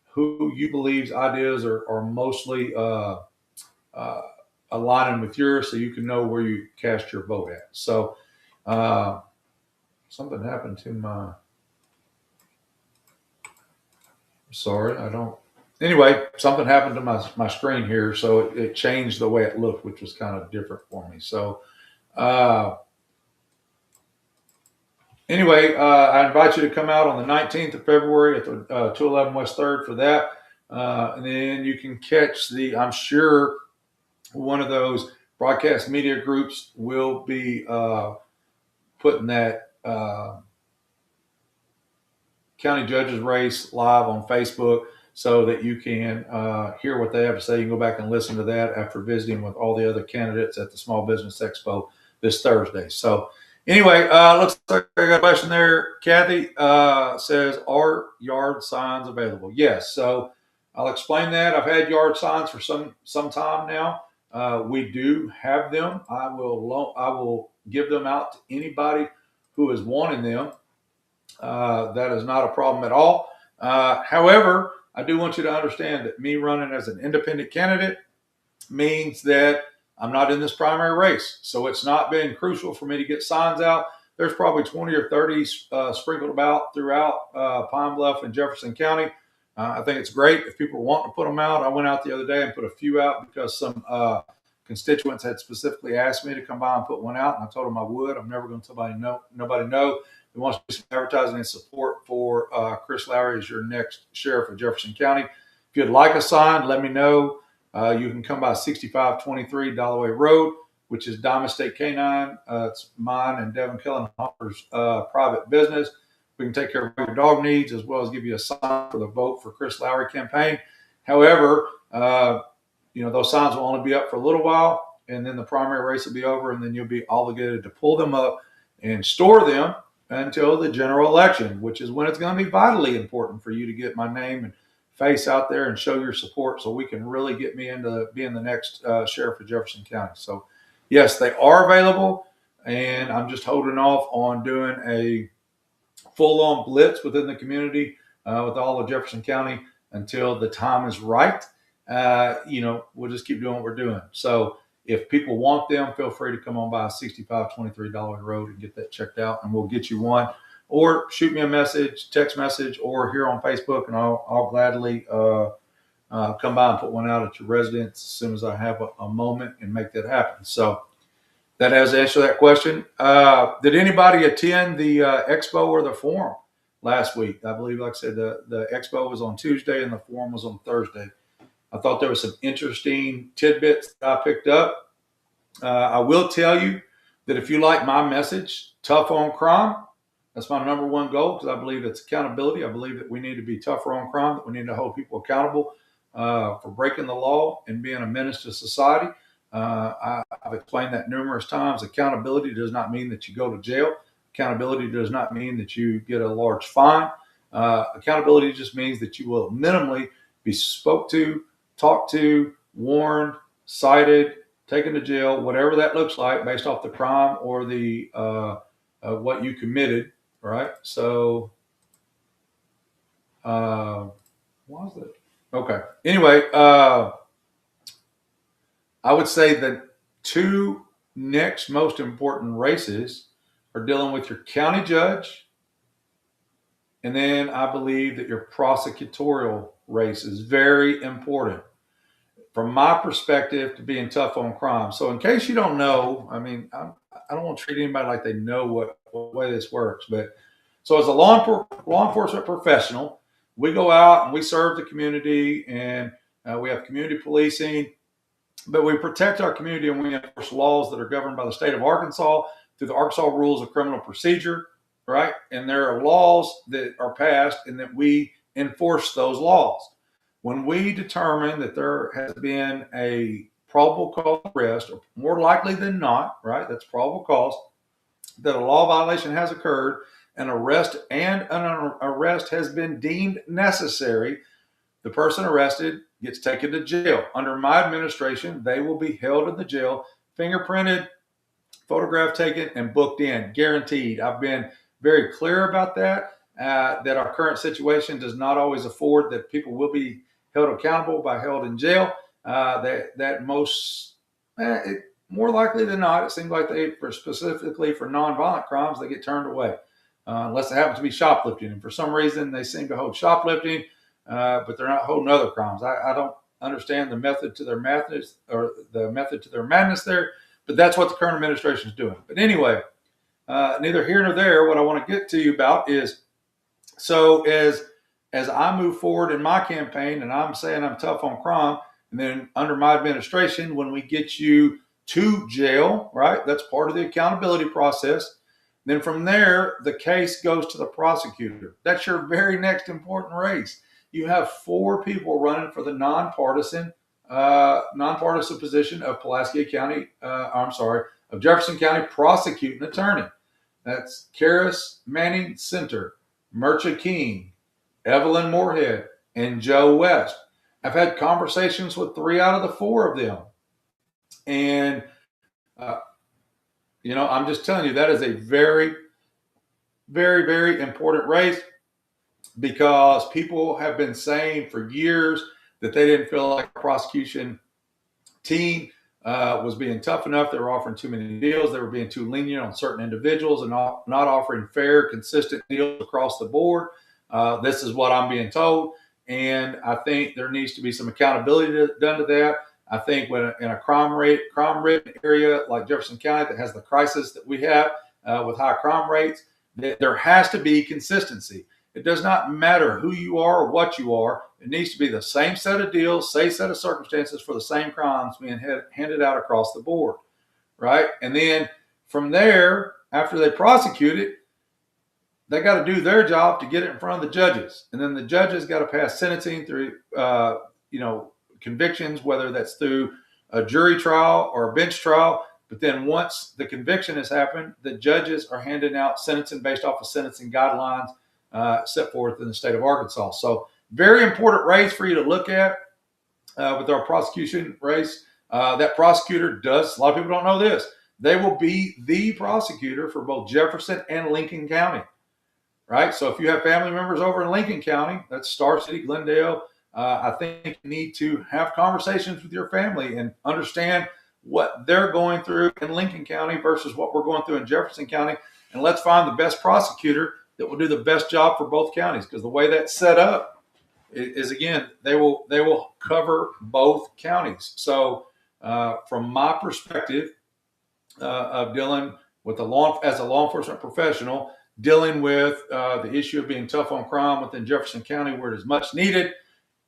believe's ideas are mostly aligning with yours, so you can know where you cast your vote at. So something happened to my. Sorry, I don't. Anyway, something happened to my screen here, so it changed the way it looked, which was kind of different for me. So anyway, I invite you to come out on the 19th of February at the 211 West 3rd for that. And then you can catch I'm sure one of those broadcast media groups will be putting that county judges race live on Facebook, so that you can hear what they have to say. You can go back and listen to that after visiting with all the other candidates at the Small Business Expo this Thursday. So anyway, looks like I got a question there. Kathy says, are yard signs available? Yes. So I'll explain that. I've had yard signs for some time now. We do have them. I will give them out to anybody who is wanting them. That is not a problem at all. However, I do want you to understand that me running as an independent candidate means that I'm not in this primary race. So it's not been crucial for me to get signs out. There's probably 20 or 30 sprinkled about throughout Pine Bluff and Jefferson County. I think it's great if people want to put them out. I went out the other day and put a few out because some constituents had specifically asked me to come by and put one out, and I told them I would. I'm never going to tell nobody no. We want to do some advertising and support for Chris Lowery as your next sheriff of Jefferson County. If you'd like a sign, let me know. You can come by 6523 Dalloway Road. which is Diamond State Canine. It's mine and Devin Kellenhofer's private business. We can take care of your dog needs as well as give you a sign for the Vote for Chris Lowery campaign. However, those signs will only be up for a little while, and then the primary race will be over, and then you'll be obligated to pull them up and store them until the general election, which is when it's going to be vitally important for you to get my name and face out there and show your support so we can really get me into being the next sheriff of Jefferson County. So, yes, they are available, and I'm just holding off on doing a full-on blitz within the community with all of Jefferson County until the time is right. We'll just keep doing what we're doing. So if people want them, feel free to come on by $6523 road and get that checked out, and we'll get you one. Or shoot me a message, text message, or here on Facebook, and I'll gladly come by and put one out at your residence as soon as I have a moment and make that happen. So that has answered that question. Did anybody attend the expo or the forum last week? I believe, like I said, the expo was on Tuesday and the forum was on Thursday. I thought there was some interesting tidbits that I picked up. I will tell you that if you like my message, tough on crime, that's my number one goal, because I believe it's accountability. I believe that we need to be tougher on crime, that we need to hold people accountable for breaking the law and being a menace to society. I've explained that numerous times. Accountability does not mean that you go to jail. Accountability does not mean that you get a large fine. Accountability just means that you will minimally be spoke to, talked to, warned, cited, taken to jail, whatever that looks like based off the crime or the what you committed, right? So, what was that? Okay. Anyway, I would say the two next most important races are dealing with your county judge, and then I believe that your prosecutorial race is very important from my perspective to being tough on crime. So in case you don't know, I mean, I don't want to treat anybody like they know what way this works. But so as a law enforcement professional, we go out and we serve the community, and we have community policing, but we protect our community and we enforce laws that are governed by the state of Arkansas through the Arkansas Rules of Criminal Procedure, right? And there are laws that are passed and that we enforce those laws. When we determine that there has been a probable cause arrest, or more likely than not, right? That's probable cause, that a law violation has occurred, an arrest has been deemed necessary, the person arrested gets taken to jail. Under my administration, they will be held in the jail, fingerprinted, photograph taken, and booked in, guaranteed. I've been very clear about that, that our current situation does not always afford that people will be held accountable by held in jail. More likely than not, it seems like specifically for nonviolent crimes, they get turned away, unless it happens to be shoplifting. And for some reason, they seem to hold shoplifting, but they're not holding other crimes. I don't understand the method to their madness, or the method to their madness there, but that's what the current administration is doing. But anyway, neither here nor there. What I want to get to you about is, so as I move forward in my campaign, and I'm saying I'm tough on crime, and then under my administration, when we get you to jail, right, that's part of the accountability process. Then from there, the case goes to the prosecutor. That's your very next important race. You have 4 people running for the nonpartisan position of of Jefferson County prosecuting attorney. That's Karis Manning Center, Mercha King, Evelyn Moorhead, and Joe West. I've had conversations with 3 out of the 4 of them. And, I'm just telling you, that is a very, very, very important race, because people have been saying for years that they didn't feel like the prosecution team was being tough enough. They were offering too many deals. They were being too lenient on certain individuals and not offering fair, consistent deals across the board. This is what I'm being told. And I think there needs to be some accountability done to that. I think when in a crime-ridden area like Jefferson County that has the crisis that we have with high crime rates, there has to be consistency. It does not matter who you are or what you are. It needs to be the same set of deals, same set of circumstances for the same crimes being handed out across the board, right? And then from there, after they prosecute it, they got to do their job to get it in front of the judges, and then the judges got to pass sentencing through, convictions, whether that's through a jury trial or a bench trial. But then once the conviction has happened, the judges are handing out sentencing based off of sentencing guidelines set forth in the state of Arkansas. So very important race for you to look at with our prosecution race. That prosecutor does, a lot of people don't know this, they will be the prosecutor for both Jefferson and Lincoln County. Right. So if you have family members over in Lincoln County, that's Star City, Glendale, I think you need to have conversations with your family and understand what they're going through in Lincoln County versus what we're going through in Jefferson County. And let's find the best prosecutor that will do the best job for both counties, because the way that's set up is again, they will cover both counties. So from my perspective of dealing with as a law enforcement professional, dealing with the issue of being tough on crime within Jefferson County where it is much needed,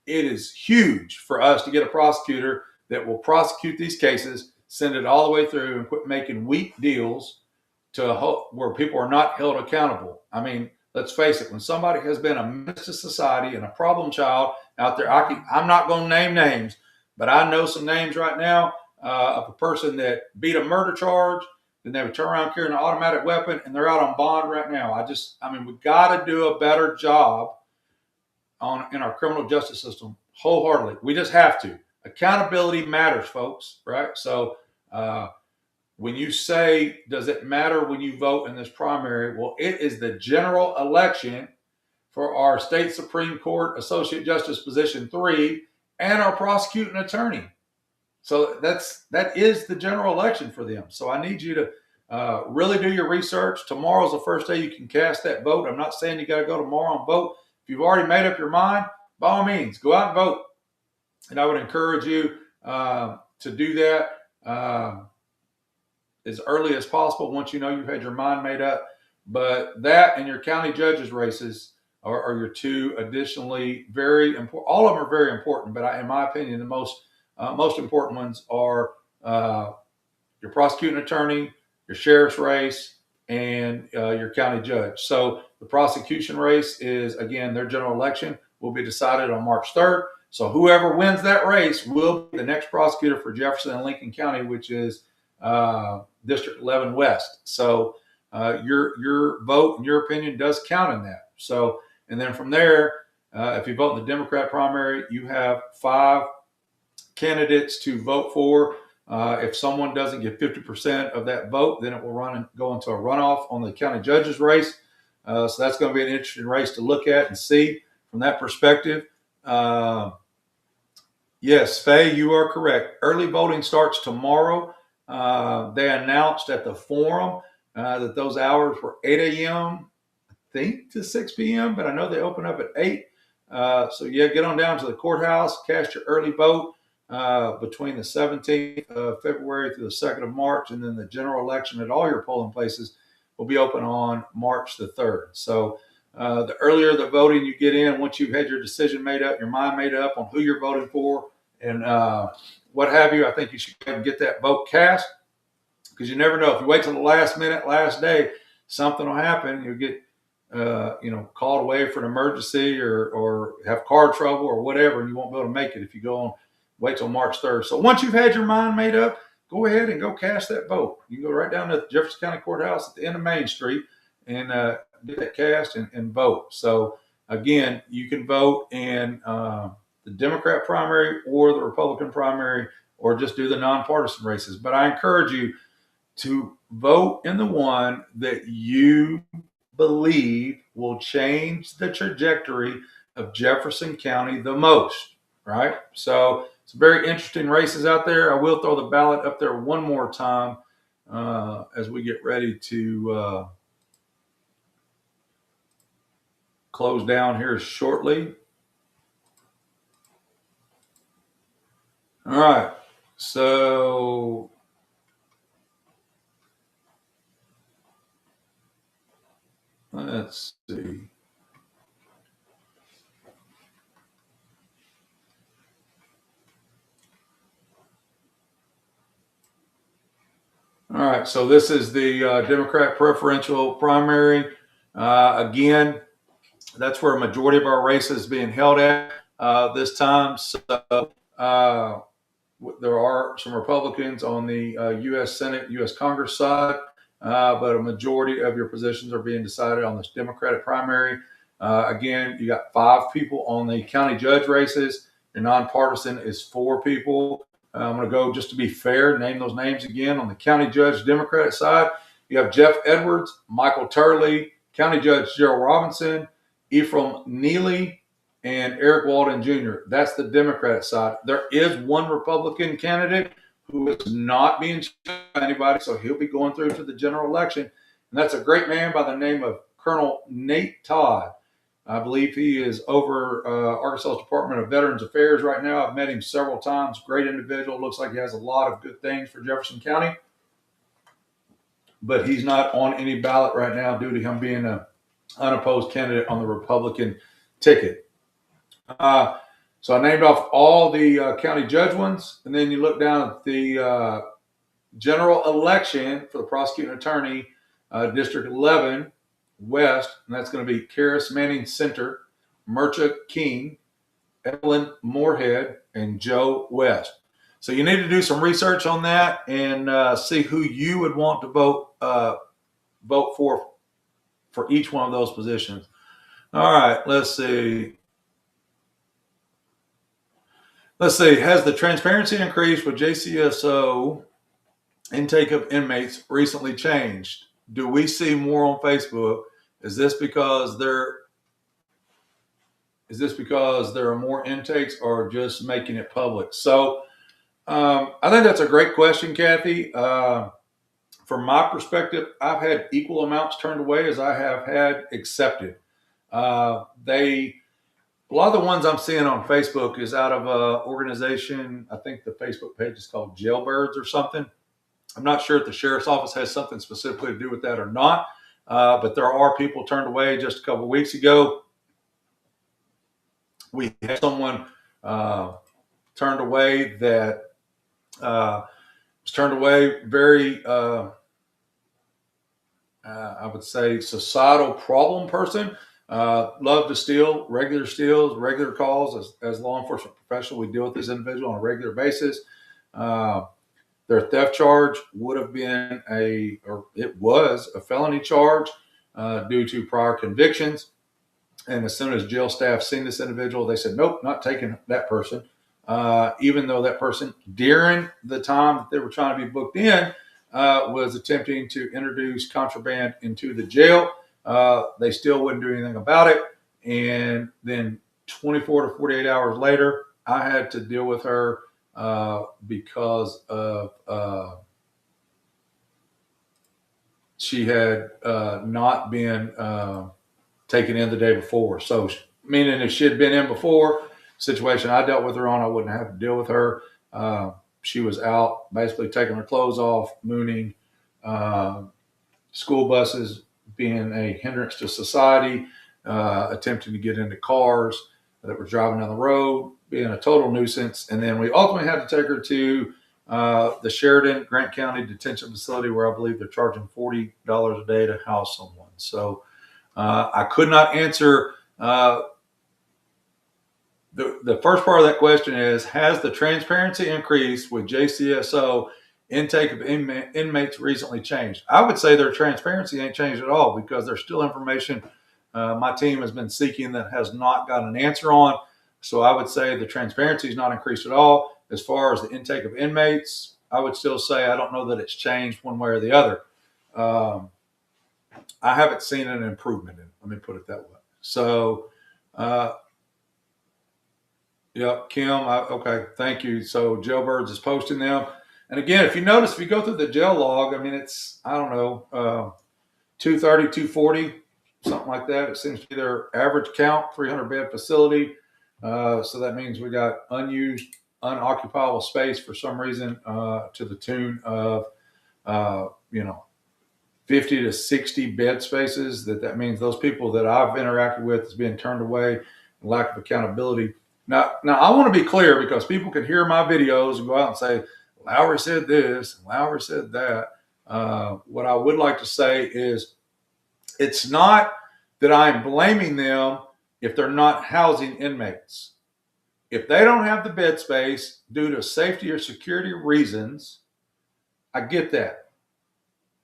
it is huge for us to get a prosecutor that will prosecute these cases, send it all the way through, and quit making weak deals to where people are not held accountable. I mean, let's face it, when somebody has been a menace to society and a problem child out there, I'm not going to name names, but I know some names right now of a person that beat a murder charge, then they would turn around carrying an automatic weapon, and they're out on bond right now. We've got to do a better job in our criminal justice system wholeheartedly. We just have to. Accountability matters, folks, right? So when you say, does it matter when you vote in this primary? Well, it is the general election for our state Supreme Court Associate Justice Position 3 and our prosecuting attorney. So that is the general election for them. So I need you to really do your research. Tomorrow's the first day you can cast that vote. I'm not saying you got to go tomorrow and vote. If you've already made up your mind, by all means, go out and vote. And I would encourage you to do that as early as possible once you know you've had your mind made up. But that and your county judges races are your two additionally very important. All of them are very important, but in my opinion, the most important ones are your prosecuting attorney, your sheriff's race, and your county judge. So the prosecution race is, again, their general election will be decided on March 3rd. So whoever wins that race will be the next prosecutor for Jefferson and Lincoln County, which is District 11 West. So your vote and your opinion does count in that. So, and then from there, if you vote in the Democrat primary, you have 5 candidates to vote for. If someone doesn't get 50% of that vote, then it will go into a runoff on the county judge's race. So that's going to be an interesting race to look at and see from that perspective. Yes, Faye, you are correct. Early voting starts tomorrow. They announced at the forum that those hours were 8 a.m., I think, to 6 p.m., but I know they open up at 8. So yeah, get on down to the courthouse, cast your early vote between the 17th of February through the 2nd of March, and then the general election at all your polling places will be open on March the 3rd. So the earlier the voting you get in, once you've had your decision made up, your mind made up on who you're voting for and what have you, I think you should go ahead and get that vote cast, because you never know. If you wait till the last minute, last day, something will happen. You'll get called away for an emergency or have car trouble or whatever, and you won't be able to make it if you go on, wait till March 3rd. So once you've had your mind made up, go ahead and go cast that vote. You can go right down to the Jefferson County Courthouse at the end of Main Street and get that cast and vote. So again, you can vote in the Democrat primary or the Republican primary, or just do the nonpartisan races. But I encourage you to vote in the one that you believe will change the trajectory of Jefferson County the most, right? So some very interesting races out there. I will throw the ballot up there one more time as we get ready to close down here shortly. All right, so let's see. All All right, so this is the Democrat preferential primary. Again, that's where a majority of our race is being held at this time. So there are some Republicans on the U.S. Senate, U.S. Congress side, but a majority of your positions are being decided on this Democratic primary. Again, you got 5 people on the county judge races. Your nonpartisan is 4 people. I'm going to go, just to be fair, name those names again. On the county judge Democratic side, you have Jeff Edwards, Michael Turley, county judge Gerald Robinson, Ephraim Neely, and Eric Walden Jr. That's the Democratic side. There is one Republican candidate who is not being chosen by anybody, so he'll be going through to the general election. And that's a great man by the name of Colonel Nate Todd. I believe he is over Arkansas Department of Veterans Affairs right now. I've met him several times. Great individual. Looks like he has a lot of good things for Jefferson County. But he's not on any ballot right now due to him being an unopposed candidate on the Republican ticket. So I named off all the county judge ones. And then you look down at the general election for the prosecuting attorney, District 11. West, and that's going to be Karis Manning Center, Murcha King, Evelyn Moorhead, and Joe West. So you need to do some research on that and see who you would want to vote for each one of those positions. All right, let's see. Has the transparency increased with JCSO intake of inmates recently changed? Do we see more on Facebook? Is this because there are more intakes, or just making it public? So I think that's a great question, Kathy. From my perspective, I've had equal amounts turned away as I have had accepted. A lot of the ones I'm seeing on Facebook is out of an organization. I think the Facebook page is called Jailbirds or something. I'm not sure if the sheriff's office has something specifically to do with that or not, but there are people turned away. Just a couple of weeks ago, we had someone turned away that was turned away very, I would say, societal problem person. Love to steal, regular calls. As law enforcement professional, we deal with this individual on a regular basis. Their theft charge it was a felony charge due to prior convictions. And as soon as jail staff seen this individual, they said, nope, not taking that person. Even though that person, during the time that they were trying to be booked in, was attempting to introduce contraband into the jail. They still wouldn't do anything about it. And then 24 to 48 hours later, I had to deal with her because of she had not been taken in the day before. So, meaning if she had been in before, situation I dealt with her on, I wouldn't have to deal with her. She was out basically taking her clothes off, mooning, school buses, being a hindrance to society, attempting to get into cars that were driving down the road, being a total nuisance. And then we ultimately had to take her to the Sheridan Grant County Detention Facility, where I believe they're charging $40 a day to house someone. So I could not answer. The first part of that question is, has the transparency increased with JCSO intake of inmates recently changed? I would say their transparency ain't changed at all, because there's still information my team has been seeking that has not got an answer on. So I would say the transparency is not increased at all. As far as the intake of inmates, I would still say I don't know that it's changed one way or the other. I haven't seen an improvement in it. Let me put it that way. So, yeah, Kim, okay, thank you. So Jailbirds is posting them. And again, if you notice, if you go through the jail log, I mean, it's, I don't know, 230, 240, something like that. It seems to be their average count, 300-bed facility. So that means we got unused, unoccupiable space for some reason to the tune of, 50 to 60 bed spaces. That means those people that I've interacted with is being turned away, lack of accountability. Now I want to be clear, because people can hear my videos and go out and say, Lowery said this, and Lowery said that. What I would like to say is it's not that I'm blaming them if they're not housing inmates. If they don't have the bed space due to safety or security reasons, I get that.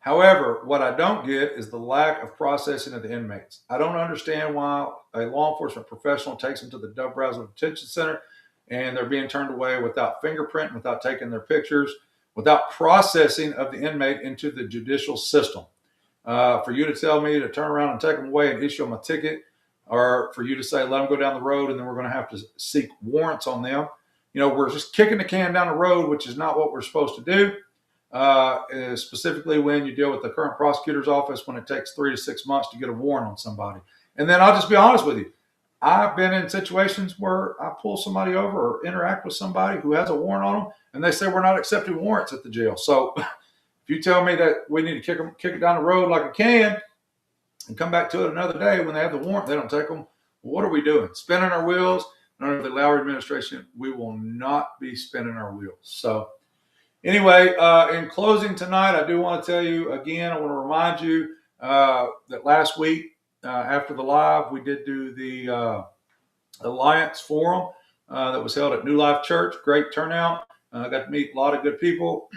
However, what I don't get is the lack of processing of the inmates. I don't understand why a law enforcement professional takes them to the Dove Brazel Detention Center and they're being turned away without fingerprint, without taking their pictures, without processing of the inmate into the judicial system. For you to tell me to turn around and take them away and issue them a ticket, or for you to say, let them go down the road and then we're going to have to seek warrants on them. We're just kicking the can down the road, which is not what we're supposed to do. Specifically when you deal with the current prosecutor's office, when it takes 3 to 6 months to get a warrant on somebody. And then I'll just be honest with you. I've been in situations where I pull somebody over or interact with somebody who has a warrant on them, and they say we're not accepting warrants at the jail. So if you tell me that we need to kick it down the road like a can and come back to it another day when they have the warrant, they don't take them. Well, what are we doing? Spinning our wheels? Under the Lowery administration, we will not be spinning our wheels. So anyway, in closing tonight, I do want to tell you again, I want to remind you that last week after the live, we did do the Alliance Forum that was held at New Life Church. Great turnout. I got to meet a lot of good people.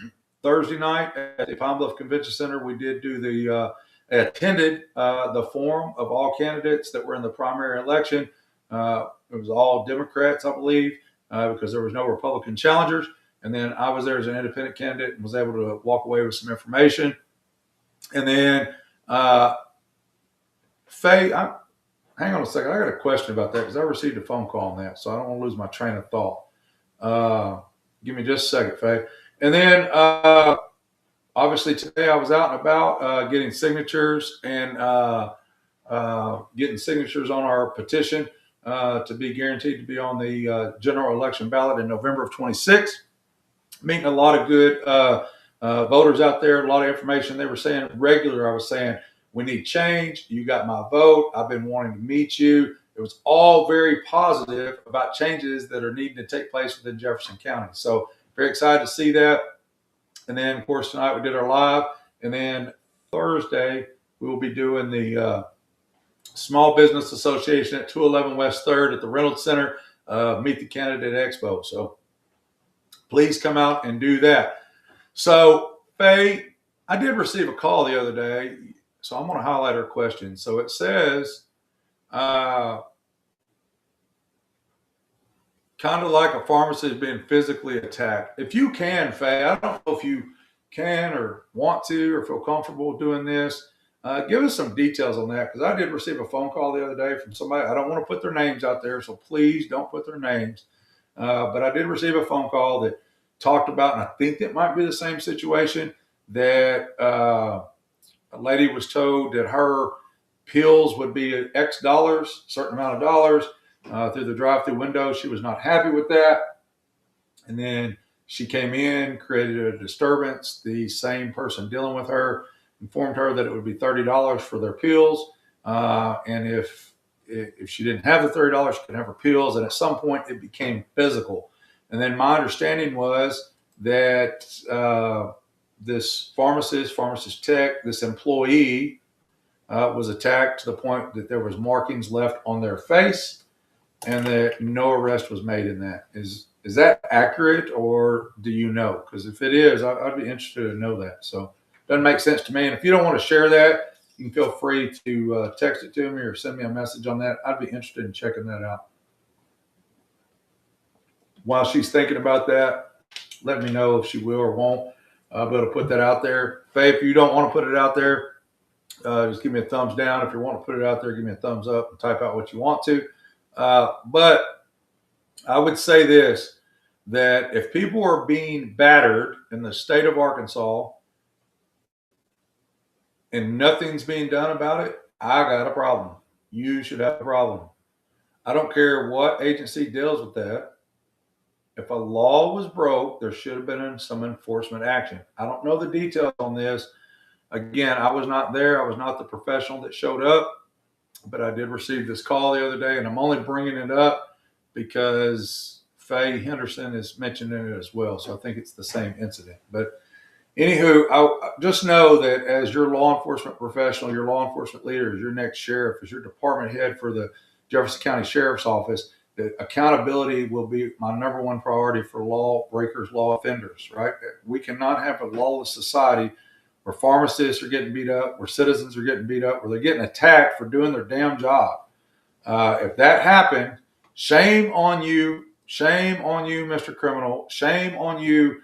Thursday night at the Pine Bluff Convention Center, we did do attended the forum of all candidates that were in the primary election. It was all Democrats, I believe, because there was no Republican challengers. And then I was there as an independent candidate and was able to walk away with some information. And then, Faye, hang on a second. I got a question about that because I received a phone call on that, so I don't want to lose my train of thought. Give me just a second, Faye. And then, obviously, today I was out and about getting signatures and getting signatures on our petition to be guaranteed to be on the general election ballot in November of 26. Meeting a lot of good voters out there, a lot of information. They were saying regular. I was saying, we need change. You got my vote. I've been wanting to meet you. It was all very positive about changes that are needing to take place within Jefferson County. So very excited to see that. And then, of course, tonight we did our live. And then Thursday, we will be doing the Small Business Association at 211 West 3rd at the Reynolds Center, Meet the Candidate Expo. So please come out and do that. So, Faye, I did receive a call the other day, so I'm going to highlight her question. So it says, kind of like a pharmacist being physically attacked. If you can, Faye, I don't know if you can or want to or feel comfortable doing this. Give us some details on that, because I did receive a phone call the other day from somebody. I don't want to put their names out there, so please don't put their names. But I did receive a phone call that talked about, and I think that might be the same situation, that a lady was told that her pills would be X dollars, a certain amount of dollars, through the drive-through window. She was not happy with that. And then she came in, created a disturbance. The same person dealing with her informed her that it would be $30 for their pills. And if she didn't have the $30, she could have her pills. And at some point it became physical. And then my understanding was that this pharmacist tech, this employee was attacked to the point that there was markings left on their face and that no arrest was made in that. Is that accurate, or do you know? Because if it is, I'd be interested to know that. So it doesn't make sense to me. And if you don't want to share that, you can feel free to text it to me or send me a message on that. I'd be interested in checking that out. While she's thinking about that, let me know if she will or won't. I'll be able to put that out there. Faye, if you don't want to put it out there, just give me a thumbs down. If you want to put it out there, give me a thumbs up and type out what you want to. But I would say this, that if people are being battered in the state of Arkansas and nothing's being done about it, I got a problem. You should have a problem. I don't care what agency deals with that. If a law was broke, there should have been some enforcement action. I don't know the details on this. Again, I was not there. I was not the professional that showed up, but I did receive this call the other day, and I'm only bringing it up because Faye Henderson is mentioning it as well. So I think it's the same incident. But Anywho, I just know that as your law enforcement professional, your law enforcement leader, as your next sheriff, as your department head for the Jefferson County Sheriff's Office, that accountability will be my number one priority for law breakers, law offenders, right? We cannot have a lawless society where pharmacists are getting beat up, where citizens are getting beat up, where they're getting attacked for doing their damn job. If that happened, shame on you. Shame on you, Mr. Criminal. Shame on you,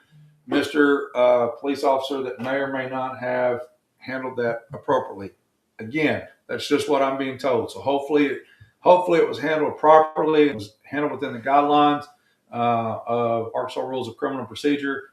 Mr. Police Officer, that may or may not have handled that appropriately. Again, that's just what I'm being told. So hopefully it was handled properly. It was handled within the guidelines of Arkansas Rules of Criminal Procedure,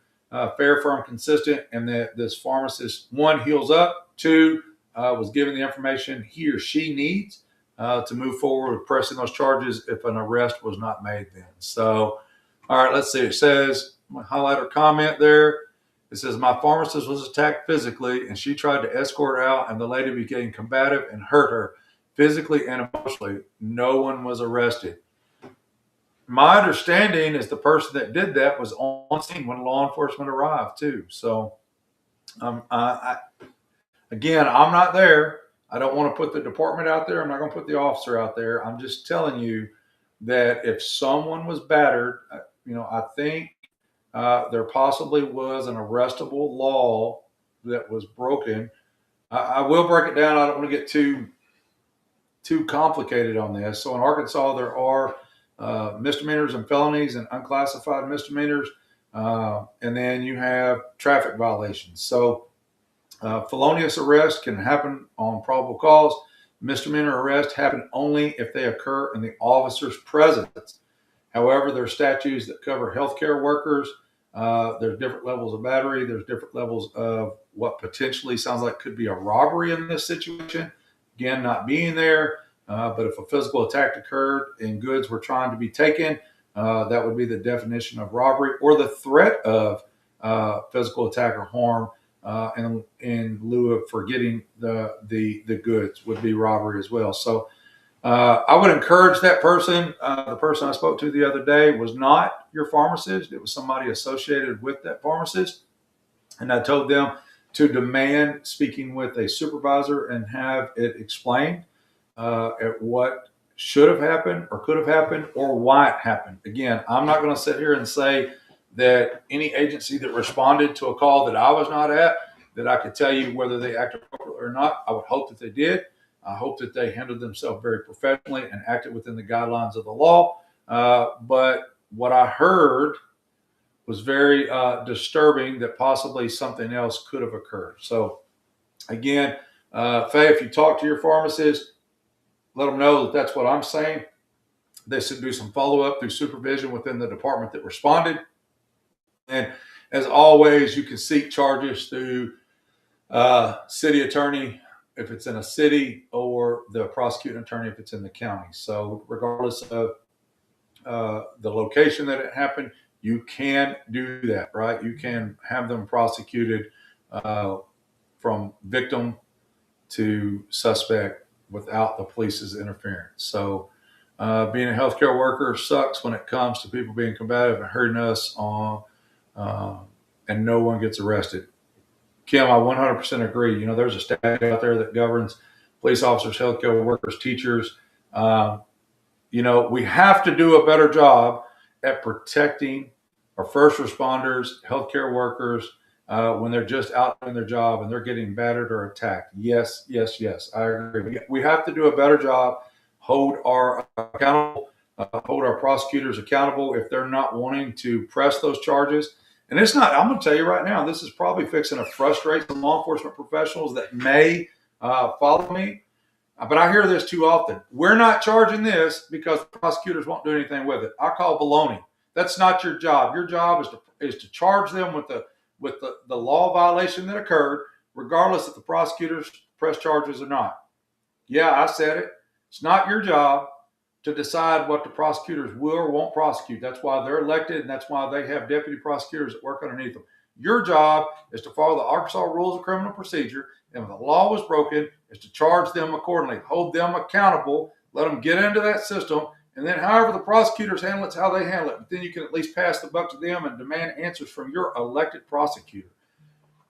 fair, firm, consistent, and that this pharmacist, one, heals up, two, was given the information he or she needs to move forward with pressing those charges if an arrest was not made then. So, all right, let's see. It says, my highlighter comment there. It says, my pharmacist was attacked physically and she tried to escort out and the lady became combative and hurt her physically and emotionally. No one was arrested. My understanding is the person that did that was on scene when law enforcement arrived too. So, again, I'm not there. I don't want to put the department out there. I'm not going to put the officer out there. I'm just telling you that if someone was battered, I think there possibly was an arrestable law that was broken. I will break it down. I don't want to get too complicated on this. So in Arkansas, there are misdemeanors and felonies and unclassified misdemeanors, and then you have traffic violations. So felonious arrest can happen on probable cause. Misdemeanor arrest happen only if they occur in the officer's presence. However, there are statutes that cover healthcare workers. There's different levels of battery. There's different levels of what potentially sounds like could be a robbery in this situation. Again, not being there, but if a physical attack occurred and goods were trying to be taken, that would be the definition of robbery, or the threat of physical attack or harm in lieu of forgetting the goods would be robbery as well. So I would encourage that person. The person I spoke to the other day was not your pharmacist. It was somebody associated with that pharmacist. And I told them to demand speaking with a supervisor and have it explained at what should have happened or could have happened or why it happened. Again, I'm not going to sit here and say that any agency that responded to a call that I was not at, that I could tell you whether they acted appropriately or not. I would hope that they did. I hope that they handled themselves very professionally and acted within the guidelines of the law. But what I heard was very disturbing, that possibly something else could have occurred. So again, Faye, if you talk to your pharmacist, let them know that that's what I'm saying. They should do some follow-up through supervision within the department that responded. And as always, you can seek charges through city attorney if it's in a city, or the prosecuting attorney if it's in the county. So regardless of the location that it happened, you can do that, right? You can have them prosecuted from victim to suspect without the police's interference. So being a healthcare worker sucks when it comes to people being combative and hurting us and no one gets arrested. Kim, I 100% agree. There's a statute out there that governs police officers, healthcare workers, teachers. We have to do a better job at protecting our first responders, healthcare workers, when they're just out doing their job and they're getting battered or attacked. Yes, yes, yes, I agree. We have to do a better job, hold our prosecutors accountable if they're not wanting to press those charges. And it's not, I'm going to tell you right now, this is probably fixing to frustrate some law enforcement professionals that may follow me. But I hear this too often. We're not charging this because the prosecutors won't do anything with it. I call baloney. That's not your job. Your job is to charge them with the law violation that occurred, regardless if the prosecutors press charges or not. Yeah, I said it. It's not your job to decide what the prosecutors will or won't prosecute. That's why they're elected, and that's why they have deputy prosecutors that work underneath them. Your job is to follow the Arkansas Rules of Criminal Procedure, and if the law was broken, is to charge them accordingly, hold them accountable, let them get into that system, and then however the prosecutors handle it's how they handle it. But then you can at least pass the buck to them and demand answers from your elected prosecutor.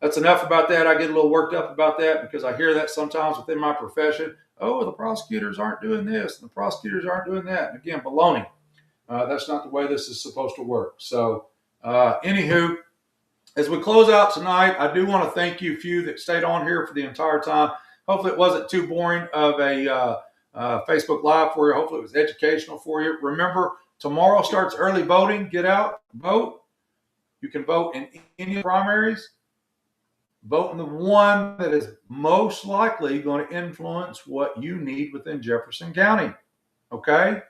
that's enough about that. I get a little worked up about that because I hear that sometimes within my profession. Oh, the prosecutors aren't doing this, and the prosecutors aren't doing that. And again, baloney. That's not the way this is supposed to work. So, anywho, as we close out tonight, I do want to thank you few that stayed on here for the entire time. Hopefully it wasn't too boring of a Facebook Live for you. Hopefully it was educational for you. Remember, tomorrow starts early voting. Get out, vote. You can vote in any primaries. Vote in the one that is most likely going to influence what you need within Jefferson County. Okay?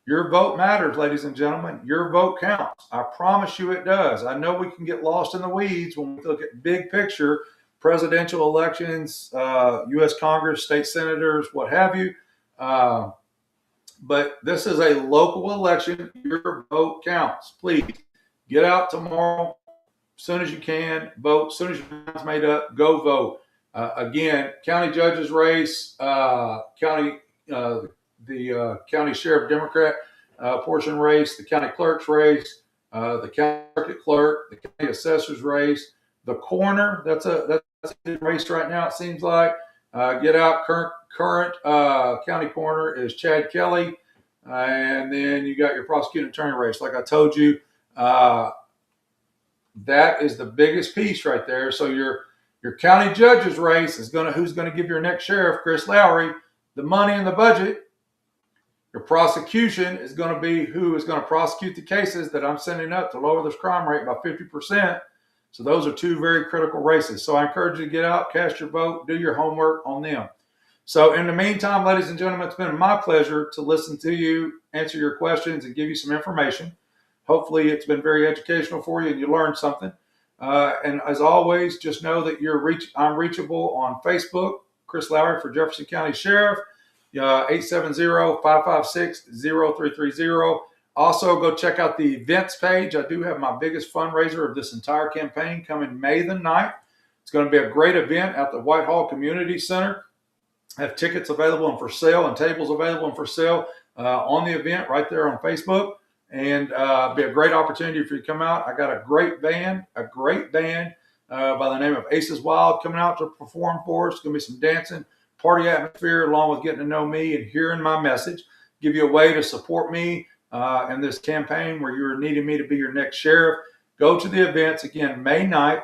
Your vote matters, ladies and gentlemen. Your vote counts. I promise you it does. I know we can get lost in the weeds when we look at big picture, presidential elections, U.S. Congress, state senators, what have you. But this is a local election. Your vote counts. Please get out tomorrow as soon as you can. Vote as soon as your mind's made up. Go vote. Again, county judge's race, county sheriff Democrat portion race, the county clerk's race, the county circuit clerk, the county assessor's race, the coroner. That's a race right now. It seems like. Get out. Current county coroner is Chad Kelly, and then you got your prosecuting attorney race. Like I told you, that is the biggest piece right there. So your county judge's race is who's going to give your next sheriff, Chris Lowery, the money in the budget. Your prosecution is going to be who is going to prosecute the cases that I'm sending up to lower this crime rate by 50%. So those are two very critical races. So I encourage you to get out, cast your vote, do your homework on them. So in the meantime, ladies and gentlemen, it's been my pleasure to listen to you, answer your questions, and give you some information. Hopefully it's been very educational for you and you learned something. And as always, just know that I'm reachable on Facebook, Chris Lowery for Jefferson County Sheriff, 870-556-0330. Also, go check out the events page. I do have my biggest fundraiser of this entire campaign coming May the 9th. It's going to be a great event at the Whitehall Community Center. I have tickets available and for sale and tables available and for sale on the event right there on Facebook. And be a great opportunity for you to come out. I got a great band by the name of Aces Wild coming out to perform for us. It's going to be some dancing, party atmosphere, along with getting to know me and hearing my message. Give you a way to support me in this campaign where you're needing me to be your next sheriff. Go to the events again, May 9th,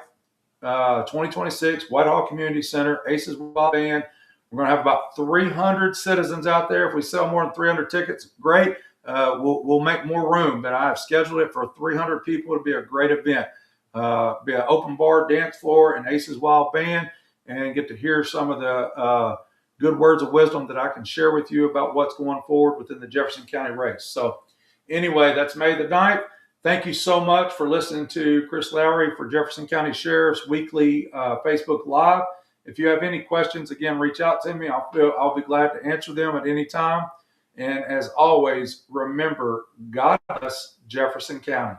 2026, Whitehall Community Center, Aces Wild Band. We're going to have about 300 citizens out there. If we sell more than 300 tickets, great. We'll make more room, but I have scheduled it for 300 people to be a great event. Be an open bar, dance floor, and Aces Wild Band, and get to hear some of the good words of wisdom that I can share with you about what's going forward within the Jefferson County race. So anyway, that's May the 9th. Thank you so much for listening to Chris Lowery for Jefferson County Sheriff's weekly Facebook Live. If you have any questions, again, reach out to me. I'll be glad to answer them at any time. And as always, remember, God bless Jefferson County.